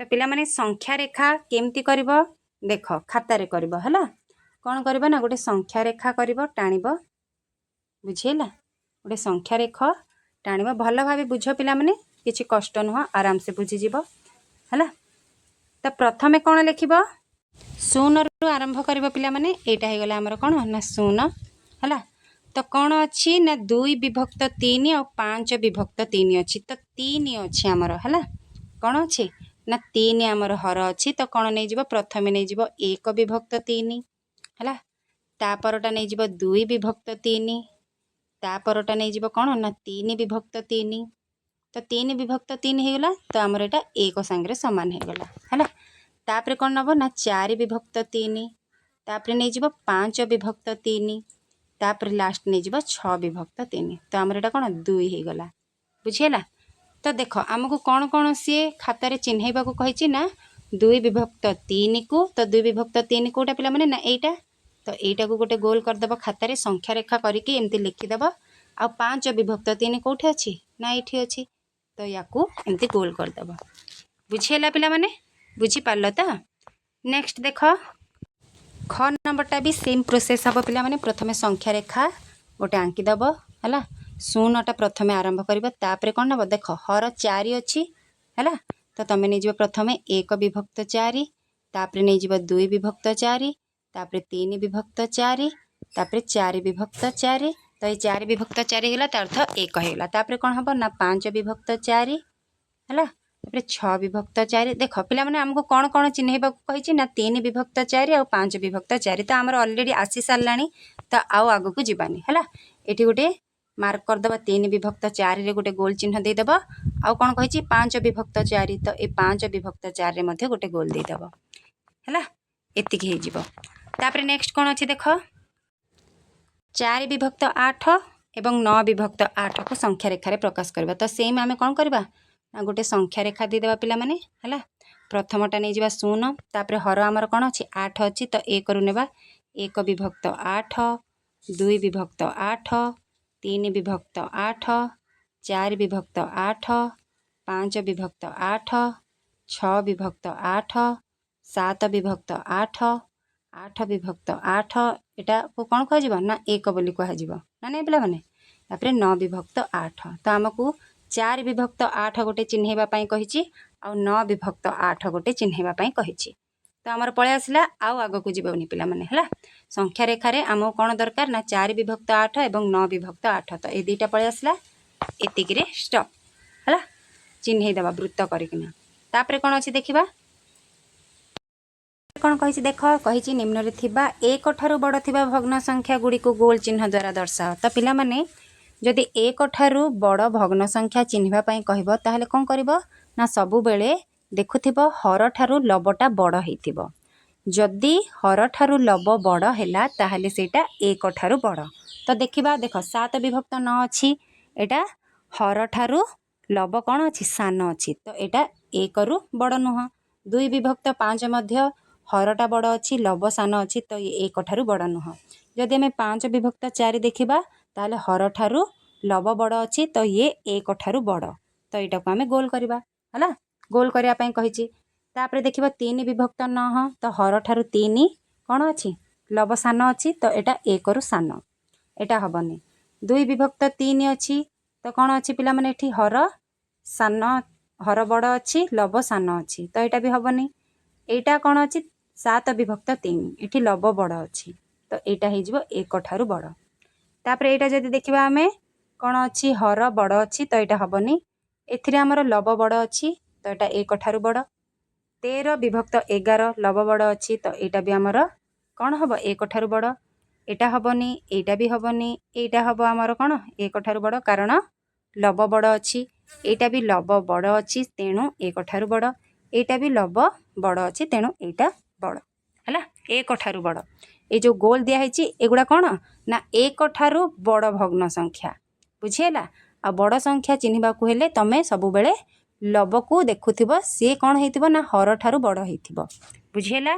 तो पिला माने संख्या रेखा केमती करिबो देख खाता रे करिबो हैला। कौन करिबो ना गोटे संख्या रेखा करिबो टाणिबो। बुझिहेला गोटे संख्या रेखा टाणिबो भल भाबे बुझ पिला माने किछि कष्ट नुह आराम से बुझी जिवो हैला। तो प्रथमे कौन लिखिबो 0 रु आरंभ करिबो पिला माने एटा हे गला हमर कौन ना 0 हैला। तो कौन अच्छी ना 2 विभक्त 3 और 5 विभक्त 3 अच्छी। तो 3 अच्छी हमर हैला। कौन अच्छी ना 3 हमर हर अच्छी। तो कौन नहीं जिवो प्रथमे नहीं जिवो 1 विभक्त 3 हैला। ता परटा नहीं जिवो 2 विभक्त 3 ता परटा नहीं जिवो कौन ना 3 विभक्त 3। तो 3 विभक्त 3 हे गला। तो हमर एटा 1 संगे समान हे गला हैला। तापरे कौन नबो ना 4 विभक्त 3 तापरे नहीं जिवो 5 विभक्त 3 तापरे लास्ट नहीं जिवो 6 विभक्त 3। तो हमर एटा कौन 2 हे गला। बुझिहेला। तो देख आमको कौन कौन सी खाता रे चिन्हैबा को कहिछि ना 2 विभक्त 3 को। तो 2 विभक्त 3 कोटा पिला माने ना एटा। तो एटा को गोटे गोल कर दबो खाता रे संख्या रेखा करिके एमती लिखि दबो। आ 5 विभक्त 3 कोठे अछि ना एठी अछि। तो याकू एमती गोल कर दबो। बुझिहेला पिला माने बुझी पारलो। तो नेक्स्ट देख ख नंबरटा भी सेम प्रोसेस हम पिला माने प्रथमे संख्या रेखा गोटे आंकी दबो हैला। 0टा प्रथमे आरंभ करिबो तापरे कोन नबो देख हर 4 अछि हैला। तो तमे नै जिवो प्रथमे 1 विभक्त 4 तापरे नै जिवो 2 विभक्त 4 तापरे 3 विभक्त 4 तापरे 4 विभक्त 4। तो ये 4 विभक्त 4 हेला त अर्थ 1 हेला। तापरे कोन हबो ना 5 विभक्त 4 हैला। तापरे 6 विभक्त 4 देख पिला माने हमको कौन कौन चिन्हैबा को कहिछि ना 3 विभक्त 4 और 5 विभक्त 4। तो हमर ऑलरेडी आसी सारलानी। तो आउ आगो को जीवानी हैला। एठी गोटे मार्क कर दबा 3 विभक्त 4 रे गोटे गोल चिन्ह दे दबा। आउ कौन कहिछि 5 विभक्त 4। तो ए 5 विभक्त 4 रे मध्ये गोटे गोल दे दबा हैला। एतिक हे जिवो। तापरे नेक्स्ट कौन अछि देख 4 विभक्त 8 एवं 9 विभक्त 8 को संख्या रेखा रे प्रकाश करबा। तो सेम आमे कौन करबा ना गोटे संख्या रेखा दे देबा पिला माने हैला। प्रथमटा नै जिबा 0 तापरे हर हमर कौन अछि 8 अछि। तो 1 रु नेबा 1 विभक्त 8 2 विभक्त 8 3 विभक्त 8 4 विभक्त 8 5 विभक्त 8 6 विभक्त 8 7 विभक्त 8 8 विभक्त 8 एटा को कौन कह जिवो ना 1 बोली कह जिवो ना नै पिला माने। तापरे 9 विभक्त 8 तो हमकू 4 विभक्त 8 गोटे चिन्हैबा पई कहिछि आ 9 विभक्त 8 गोटे चिन्हैबा पई कहिछि तो आमर पलि आसला आउ आगक जीवनी पिला माने हला संख्या रेखार आमको कौन दरकार ना 4 विभक्त 8 और 9 विभक्त 8 तो ये दुईटा पलि आसला एतिक स्टॉप है चिन्ह देवा वृत्त करकिना तापर कौन अच्छी देखा कौन कही देख कही निम्न रे थिबा एक ठारू बड़ थिबा भग्न संख्या गुड़ी को गोल चिन्ह द्वारा दर्शाओ तो पिला माने जदि एक ठारू बड़ भग्न संख्या चिन्हवा पई कहबो ताहले कौन करबो ना सबु बेले देखुथिबो हर ठारू लबटा बड़ हेतिबो जदि हर ठारू लब बड़ हैला ताहले सेटा एक ठारू बड़ तो देखिबा देख 7 विभक्त 9 अच्छी एटा हर ठारू लब कौन अच्छी सान अच्छी तो यहाँ एक रु बड़ नुह 2 विभक्त 5 मध्य हरटा बड़ अच्छी लब सान अच्छी तो ये एक ठारू बड़ नुह जदि आम 5 विभक्त 4 देखा ताहले हर ठारू लब बड़ अच्छी तो ये एक ठारू बड़ तो यहाँ को आम गोल करवा है गोल करने कही तापर देखिए 3 विभक्त 9 तो हर ठारू 3 कौन अच्छी लब सान अच्छी तो यहाँ एक रु सान यहाँ हेनी 2 विभक्त 3 अच्छी तो कौन अच्छी पिला माने एठी हर सान हर बड़ अच्छी लब सान अच्छी तो यहाँ भी हेनी यहाँ कौन अच्छी 7 विभक्त 3 ये लब बड़ अच्छी तो यहाँ हो एक ठारू बड़ तापर यहाँ जब देखा आम कौन अच्छी हर बड़ अच्छी तो यहाँ हेनी एमर लब बड़ अच्छी तो यहाँ एक ठारू बड़ 13 विभक्त 11 लब बड़ अच्छी तो यहाँ भी आमर कौन हम एक ठारू बड़ यहाँ हेनी यहाँ भी हेनी यहाँ हम आमर कौन एक ठारू बड़ कारण लब बड़ अच्छी यहाँ भी लब बड़ अच्छी तेणु एक ठारू बड़ यहाँ भी लब बड़ अच्छी तेणु यहाँ बड़ है एक ठारू बड़ ये जो गोल दिखाई एगुड़ा कौन ना एक ठारू बड़ भग्न संख्या बुझीगला आ बड़ संख्या चिन्हवा को हेले तमे सबु बेले लब को देखुथिबो सी कौन हेतिबो ना हर ठारू बड़ हेतिबो बुझीगला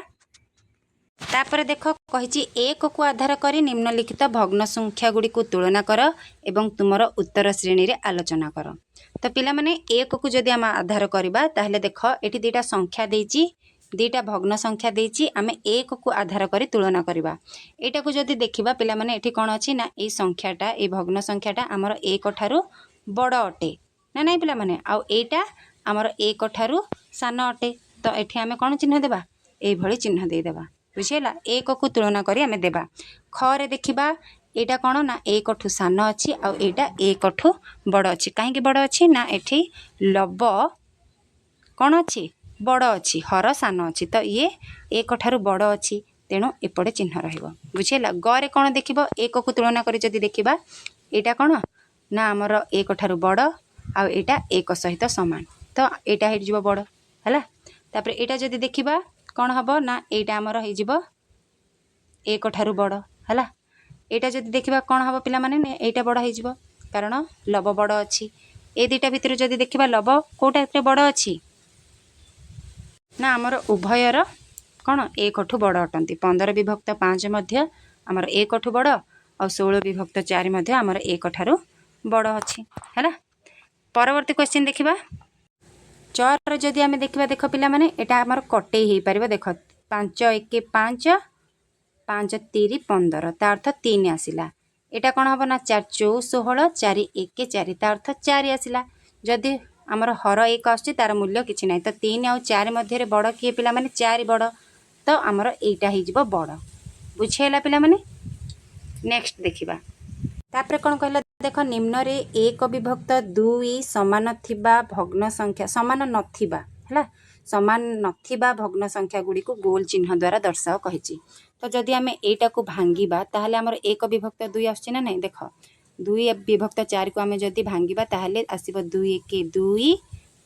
तापर देख कही एक को आधार करी निम्नलिखित भग्न संख्या गुड़ी को तुलना कर एवं तुमर उत्तर श्रेणी रे आलोचना कर तो पिला माने एक को जदि आम आधार करबा ताहले देख एठी दुईटा संख्या देइची दुईटा भग्न संख्या देइची आमे एक को आधार करी तुलना करबा एटा को जदि देखिबा पिला माने एठी कोन अछि ना ए संख्याटा ए भग्न संख्याटा हमर एक ठारू बड़ अटे ना नहीं पिला माने आ एटा हमर एक ठारू सान अटे तो एठी आमे कोन चिन्ह देबा एई भली चिन्ह दे देबा बुझीगला एक को तुलना करी आमे देबा खरे देखिबा एटा कौन ना एक ठू सान अच्छी आ एटा एक ठू बड़ अच्छी कहीं बड़ अच्छी ना एठी लब कौन अच्छी बड़ अच्छी हर सान अच्छी तो ये एक ठारू बड़ अच्छी तेणु एपटे चिन्ह रहिबो बुझीगला गरे कौन देखिबो एक को तुलना करी जदि देखिबा एटा कौन ना आमर एक ठारू बड़ आ एटा एक सहित समान तो एटा हेट जिवो बड़ हैला तापर एटा जदि देखिबा कौन हबो ना एटा आमर हे जिवो एक ठारू बड़ हैला एटा जदि देखिबा कौन हबो पिला माने एटा बड़ हे जिवो कारण लब बड़ अच्छी ए दुईटा भितर जदि देखिबा लब कोटा बड़ अच्छी ना आमर उभयर कौन एक ठू बड़ अटंती 15 विभक्त 5 मध्य आमर एक ठू बड़ और 16 विभक्त 4 मध्य आमर एक ठारू बड़ अच्छी है परवर्ती क्वेश्चन देखिबा चर जदि आम देखा देख पिला माने एटा आमर कटे हो पार देख 5 1 5 5 3 15 ता अर्थ 3 आसिला एटा कौन हम ना 4 4 16 4 1 4 ता अर्थ 4 आसिला जदि आमर हर एक आसुची तार मूल्य किछि नाही तो 3 आउ 4 मध्य बड़ किए पिला माने 4 बड़ तो आमर एटा हो जिवो बड़ बुझेला पिला माने नेक्स्ट देखिबा तापर कौन कहला देख निम्न रे एक विभक्त 2 समान थिबा भग्न संख्या समान नथिबा हैला समान नथिबा भग्न संख्या गुड़ी को गोल चिन्ह द्वारा दर्शाओ कही तो जदि आम एटा को भांगिबा ताहले आमर एक विभक्त 2 आसुची ना नहीं देख 2 विभक्त 4 को आम जदि भांगिबा ताहले आसीबो 2 1 2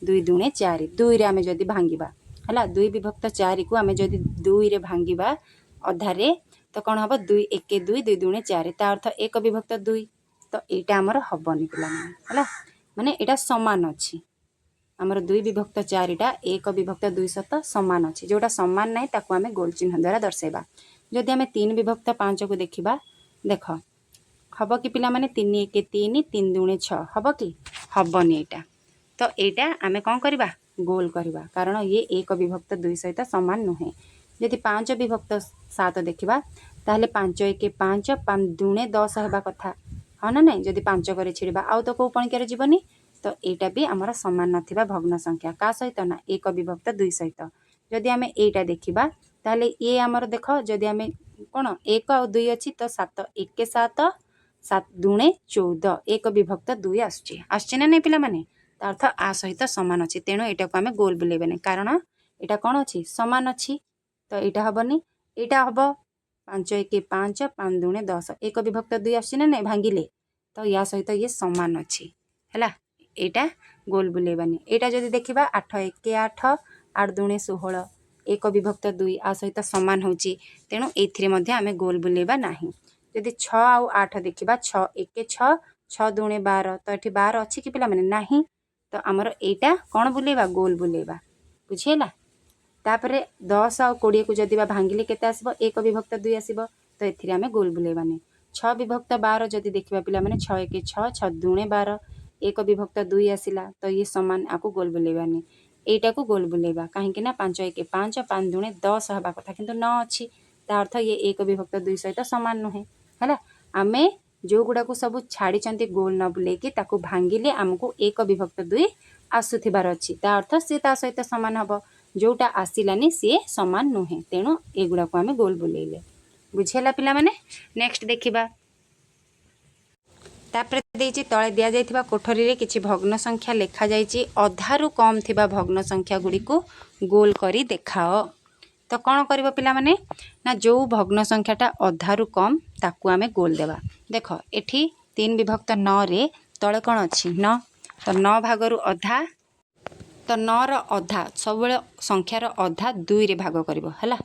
2 दुणे 4 2 रे आम जदि भांगिबा हैला 2 विभक्त 4 को आम जदि 2 रे भांगिबा अधारे तो कौन हम 2 1 2 2 दुणे 4 ता अर्थ एक विभक्त 2 तो यहाँ आमर हेनी पिला है माने यहाँ सामान अच्छी आमर 2 विभक्त 4टा एक विभक्त 2 सहित सामान अच्छी जोटा सामान ना ताकू आम गोल चिन्ह द्वारा दर्शाइबा जदि आम 3 विभक्त 5 को देखा देख हम कि पिला माने 3 1 3 3 दुणे 6 हम कि हेनी यहाँ तो यहाँ आम कौन करवा गोल करवा कारण ये एक विभक्त 2 सहित सामान नुहे जदि 5 विभक्त 7 देखा ताहले 5 1 5 5 दुणे 10 होगा कथा हाँ ना नहीं जदि 5 करे छिड़वा आउ तो कौ पणिकार जीवनी तो यहाँ भी आमर सामान नथिबा भग्न संख्या का सहित ना एक विभक्त 2 सहित जदि आम एटा देखा ताहले ये आमर देख जदि आम कौन 1 और 2 अच्छी तो 7 1 7 7 2 14 1 विभक्त 2 आसुची ना नहीं पिला माने अर्थ आ सहित सामान अच्छी तेणु यहाँ को आम गोल बुलेबे कारण यहाँ कौन अच्छी सामान अच्छी तो यहाँ हेनी यहाँ हम 5 1 5 5 2 10 1 विभक्त 2 आसुची ना नहीं भांगिले तो या सहित ये सामान अच्छी है यहाँ गोल बुलेबानी यहाँ जदि देखा 8 1 8 8 2 16 1 विभक्त 2 आ सहित सामान होची तेणु एथिरे मध्य आमे गोल बुलेबा नाही जदि 6 आउ 8 देखिबा 6 1 6 6 2 12 तो एठी 12 अछि कि पिला माने नाही तो आमर एटा कोन बुलेबा गोल बुलेबा बुझिएला तापरे 10 आउ 20 को जदि भांगिले केते आसीबो 1 विभक्त 2 आसीबो तो एथिरे आमे गोल बुलेबानी 6 विभक्त 12 जदि देखिबा पिला माने 6 1 6 6 2 12 1 विभक्त 2 आसिला तो ये समान आकु गोल बुलेबानी एटा को गोल बुलेबा कहीं 5 1 5 5 2 10 हवा कथा किंतु 9 अच्छी ता अर्थ ये 1 विभक्त 2 सहित सामान नुहे है आमे जो गुड़ा को सब छाड़ी गोल न बुलेकी ताकू भांगिले आमको 1 विभक्त 2 आसुथिबार अच्छी ता अर्थ सी ता सहित सामान हम जोटा आसिलानी सी सामान नुहे तेणु एगुड़ा को आमे गोल बुलेले बुझेला पिला माने नेक्स्ट देखिबा तापर देइछि तळे दिया जाइथिबा कोठरी रे किछि भग्न संख्या लेखा जाइछि अधारु कम थिबा भग्न संख्या गुडी को गोल करी देखाओ तो कौन कर पिला माने ना जो भग्न संख्याटा अधारु कम ताकू आमे गोल देवा देख एठी 3 विभक्त 9 रे तळे कौन अच्छी 9 तो 9 भागरु अधा तो 9 रो अधा सब बेले संख्यार अधा 2 रे भाग करिवो हला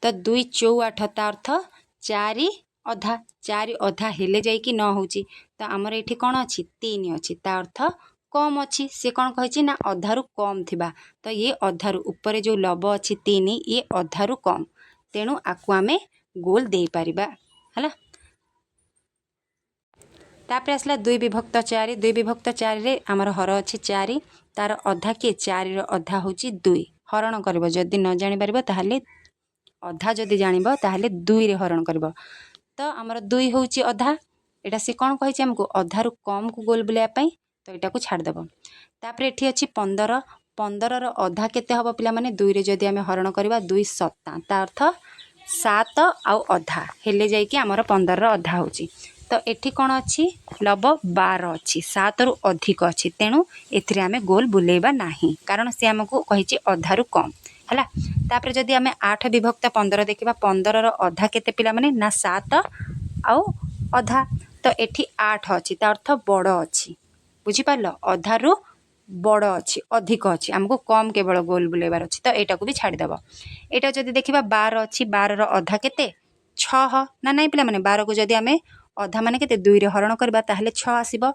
तो 2 4 8 ता अर्थ 4 अधा 4 अधा हेले जाई कि 9 होची तो आमर एठी कौन अच्छी 3 अच्छी ता अर्थ कम अच्छी सी कौन कही ना अधारु कम थिबा तो ये अधारु ऊपर जो लब अच्छी 3 ये अधारु कम तेणु आकु आमे गोल दे पारिबा हला तापर आसला 2 विभक्त 4 2 विभक्त 4 रे आमर हर अच्छी 4 तार अधा के 4 रो अधा होची 2 हरण करबो जदि न जानि पारिबो ताहले अधा जदि जानिबो ताहले 2 रे हरण करबो तो आमर 2 होची अधा एटा से कौन कही हमको अधारु कम को गोल बुलाया पाई तो यहाँ को छाड़देव तापर एठी अच्छी 15 15 रो अधा केते हबो पिला माने 2 रे जदि आमे हरण करबा 2 7 ता अर्थ 7 आउ अधा हेले जाई कि हमर 15 रो अधा होची तो एठी कौन अच्छी लब 12 अच्छी 7 रु अधिक अच्छी तेणु एथिरे आमे गोल बुलेबा नाही कारण से हमको कहिछि अधारु कम हला तापर जदि आमे 8 विभक्त 15 देखिबा 15 रो अधा केते पिला माने ना 7 आउ अधा तो एठी 8 अच्छी ता अर्थ बड़ अच्छी बुझी पारलो अधारु बड़ अच्छी अधिक अच्छी हमको कम केवल गोल बुलेबार अच्छी तो एटा को भी छाड़ी देबो एटा जदि देखिबा 12 अच्छी 12 रो अधा केते 6 ना नहीं पिला माने 12 को जदि आमे अधा माने केते 2 रे हरण करबा ताहले 6 आसीबो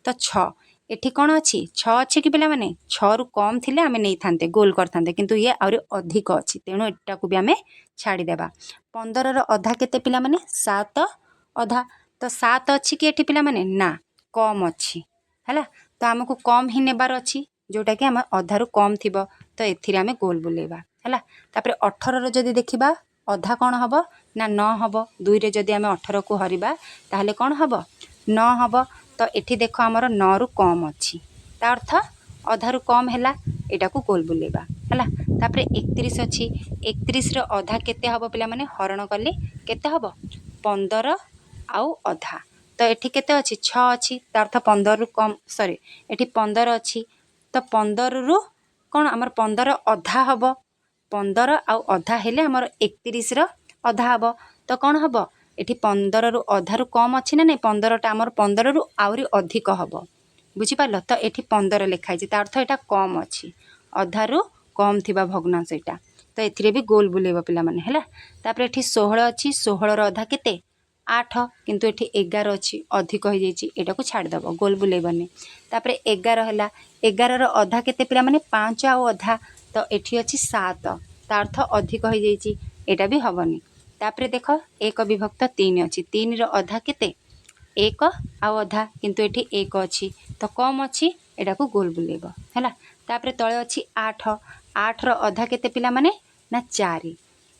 तो 6 एठी कोन अछि 6 अछि कि पिला माने 6 रु कम थिले आमे नै थांते गोल करथांते किंतु ये आउरी अधिक अछि तेणु एटा को भी आमे छाड़ी देबा 15 रो अधा केते पिला माने 7 अधा तो 7 अछि कि एठी पिला माने ना कम अछि हला तो हमको कम ही नेबार अच्छी जोटा कि आम अधारु कम थिबो तो एथिरे आमे गोल बुलेबा हला तापर 18 रो जदि देखिबा अधा कौन हबो ना 9 हबो 2 रे जदि आमे 18 को हरिबा ताहले कौन हबो 9 हबो तो एठी देखो हमर 9 रु कम अछि ता अर्थ अधारु कम हैला एटा को गोल बुलेबा हला तापर 31 अछि 31 रो अधा केते हबो पिला माने हरण करले केते हबो 15 आउ अधा तो एठी केते अछि 6 अछि ता अर्थ 15 रु कम सॉरी एठी 15 अछि तो 15 रु कोन हमर 15 अधा हबो 15 आउ अधा हेले हमर 31 रो अधा हबो तो कोन हबो एठी 15 रु अधा रु कम अछि ना नै 15 टा हमर 15 रु आउरी अधिक हबो बुझी पारलो तो एठी 15 लिखाइ छि ता अर्थ एटा कम अछि अधा रु कम थिबा भग्नांश एटा तो एथिरे भी गोल बुलेबो पिला माने हैला तापर एठी 16 अछि 16 रो अधा केते 8 किंतु एठी 11 अछि अधिक हो जाइछि एटा को छाड़ दबो गोल बुलेबनी तापर 11 हैला 11 रो अधा केते पिला माने 5 आ अधा तो एठी अछि 7 ता अर्थ अधिक हो जाइछि एटा भी हबनी तापर देख 1 विभक्त 3 अछि 3 रो अधा केते 1 आ अधा किंतु एठी 1 अछि तो कम अछि एटा को गोल बुलेबो हैला तापर तळे अछि 8 8 रो अधा केते पिला माने ना 4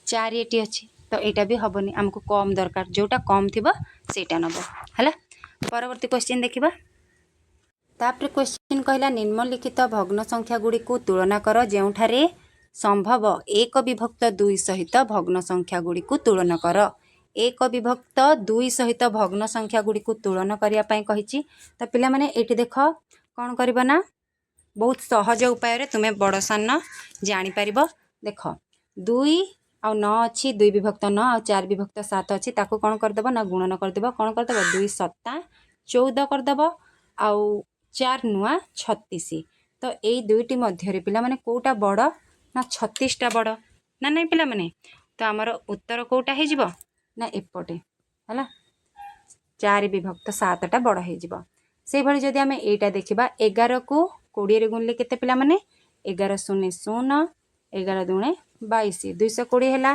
4 एटी अछि तो एटा भी हबनी हमको कम दरकार जोटा कम थिबा सेटा नबो हला परवर्ती क्वेश्चन देखिबा तापर क्वेश्चन कहला निम्नलिखित भग्न संख्या गुडी को तुलना कर जेउठारे ସମ୍ଭବ ଏକ ବିଭକ୍ତ 2 ସହିତ ଭଗ୍ନ ସଂଖ୍ୟା ଗୁଡ଼ିକୁ ତୁଳନ କର। ଏକ ବିଭକ୍ତ 2 ସହିତ ଭଗ୍ନ ସଂଖ୍ୟା ଗୁଡ଼ିକୁ ତୁଳନ କରିବା ପାଇଁ କହିଛି। ତ ପିଲାମାନେ ଏଇଠି ଦେଖ କ'ଣ କରିବ ନା ବହୁତ ସହଜ ଉପାୟରେ ତୁମେ ବଡ଼ ସାନ ଜାଣିପାରିବ। ଦେଖ 2 ଆଉ 9 ଅଛି, 2 ବିଭକ୍ତ 9 ଆଉ 4 ବିଭକ୍ତ 7 ଅଛି, ତାକୁ କ'ଣ କରିଦେବ ନା ଗୁଣନ କରିଦେବ। କ'ଣ କରିଦେବ 2 ସତା 14 କରିଦେବ ଆଉ 4 ନୂଆ 36। ତ ଏଇ ଦୁଇଟି ମଧ୍ୟରେ ପିଲାମାନେ କେଉଁଟା ବଡ଼ ନା 36ଟା ବଡ଼ ନା ନାଇଁ ପିଲାମାନେ? ତ ଆମର ଉତ୍ତର କେଉଁଟା ହେଇଯିବ ନା ଏପଟେ ହେଲା 4 ବିଭକ୍ତ 7ଟା ବଡ଼ ହେଇଯିବ। ସେଇଭଳି ଯଦି ଆମେ ଏଇଟା ଦେଖିବା 11କୁ 20ରେ ଗୁଣିଲେ କେତେ ପିଲାମାନେ 11 ଶୂନ 0 11 ଦୁଣେ 22 220 ହେଲା।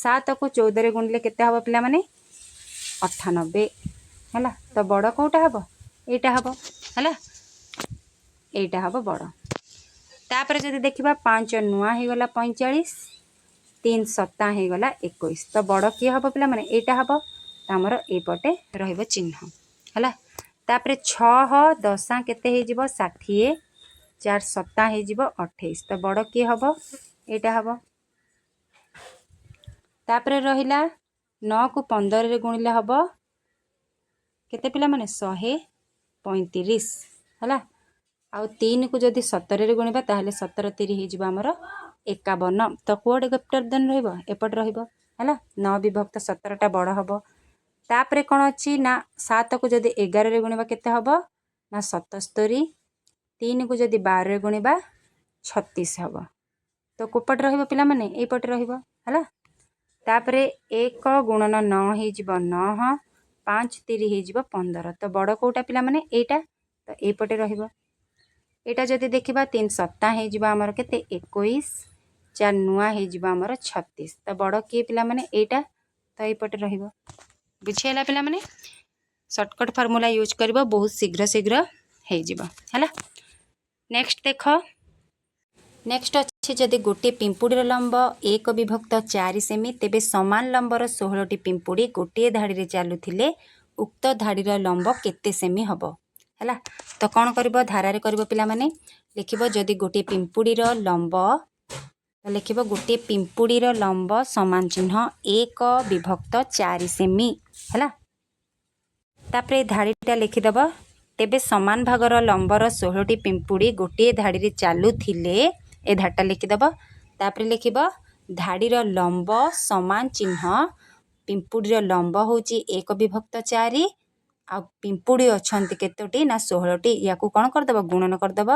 7କୁ 14ରେ ଗୁଣିଲେ କେତେ ହେବ ପିଲାମାନେ 98 ହେଲା। ତ ବଡ଼ କେଉଁଟା ହେବ ଏଇଟା ହେବ ହେଲା, ଏଇଟା ହେବ ବଡ଼। ତାପରେ ଯଦି ଦେଖିବା 5 ନୂଆ ହେଇଗଲା 45 3 ସତା ହେଇଗଲା 21। ତ ବଡ଼ କିଏ ହେବ ପିଲାମାନେ ଏଇଟା ହେବ। ତ ଆମର ଏଇପଟେ ରହିବ ଚିହ୍ନ ହେଲା। ତାପରେ 6 10 କେତେ ହେଇଯିବ 60 4 ସତା ହେଇଯିବ 28। ତ ବଡ଼ କିଏ ହେବ ଏଇଟା ହେବ। ତାପରେ ରହିଲା 9କୁ 15ରେ ଗୁଣିଲେ ହେବ କେତେ ପିଲାମାନେ 135 ହେଲା। ଆଉ 3କୁ ଯଦି 17ରେ ଗୁଣିବା ତାହେଲେ 17 3 ହେଇଯିବ ଆମର 51। ତ କୁଆଡ଼େ ଗ୍ରେଟର ଦେନ୍ ରହିବ ଏପଟେ ରହିବ ହେଲା। 9 ବିଭକ୍ତ 17ଟା ବଡ଼ ହେବ। ତାପରେ କ'ଣ ଅଛି ନା 7କୁ ଯଦି 11ରେ ଗୁଣିବା କେତେ ହେବ ନା 77। 3କୁ ଯଦି 12ରେ ଗୁଣିବା 36 ହେବ। ତ କୋପଟେ ରହିବ ପିଲାମାନେ ଏଇପଟେ ରହିବ ହେଲା। ତାପରେ 1 ଗୁଣନ 9 ହେଇଯିବ 9 5 3 ହେଇଯିବ 15। ତ ବଡ଼ କେଉଁଟା ପିଲାମାନେ ଏଇଟା। ତ ଏଇପଟେ ରହିବ। ଏଇଟା ଯଦି ଦେଖିବା 3 ସତା ହେଇଯିବ ଆମର କେତେ 21 4 ନୂଆ ହେଇଯିବ ଆମର 36। ତ ବଡ଼ କିଏ ପିଲାମାନେ ଏଇଟା। ତ ଏଇପଟେ ରହିବ। ବୁଝିହେଲା ପିଲାମାନେ? ସର୍ଟକଟ୍ ଫର୍ମୁଲା ୟୁଜ୍ କରିବ ବହୁତ ଶୀଘ୍ର ଶୀଘ୍ର ହେଇଯିବ ହେଲା। ନେକ୍ସଟ ଦେଖ, ନେକ୍ସଟ ଅଛି ଯଦି ଗୋଟିଏ ପିମ୍ପୁଡ଼ିର ଲମ୍ବ 1 ବିଭକ୍ତ 4 ସେମି ତେବେ ସମାନ ଲମ୍ବର 16ଟି ପିମ୍ପୁଡ଼ି ଗୋଟିଏ ଧାଡ଼ିରେ ଚାଲୁଥିଲେ ଉକ୍ତ ଧାଡ଼ିର ଲମ୍ବ କେତେ ସେମି ହେବ ହେଲା। ତ କ'ଣ କରିବ ଧାରାରେ କରିବ ପିଲାମାନେ। ଲେଖିବ ଯଦି ଗୋଟିଏ ପିମ୍ପୁଡ଼ିର ଲମ୍ବ ଲେଖିବ ଗୋଟିଏ ପିମ୍ପୁଡ଼ିର ଲମ୍ବ ସମାନ ଚିହ୍ନ 1 ବିଭକ୍ତ 4 ସେମି ହେଲା। ତାପରେ ଧାଡ଼ିଟା ଲେଖିଦେବ। ତେବେ ସମାନ ଭାଗର ଲମ୍ବର 16ଟି ପିମ୍ପୁଡ଼ି ଗୋଟିଏ ଧାଡ଼ିରେ ଚାଲୁଥିଲେ ଏ ଧାଡ଼ିଟା ଲେଖିଦେବ। ତାପରେ ଲେଖିବ ଧାଡ଼ିର ଲମ୍ବ ସମାନ ଚିହ୍ନ ପିମ୍ପୁଡ଼ିର ଲମ୍ବ ହେଉଛି 1 ବିଭକ୍ତ 4 ଆଉ ପିମ୍ପୁଡ଼ି ଅଛନ୍ତି କେତୋଟି ନା 16ଟି। ୟାକୁ କ'ଣ କରିଦେବ ଗୁଣନ କରିଦେବ।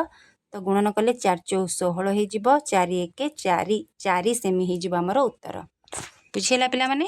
ତ ଗୁଣନ କଲେ 4 4 16 ହେଇଯିବ 4 1 4 4 ସେମି ହେଇଯିବ ଆମର ଉତ୍ତର। ବୁଝିହେଲା ପିଲାମାନେ?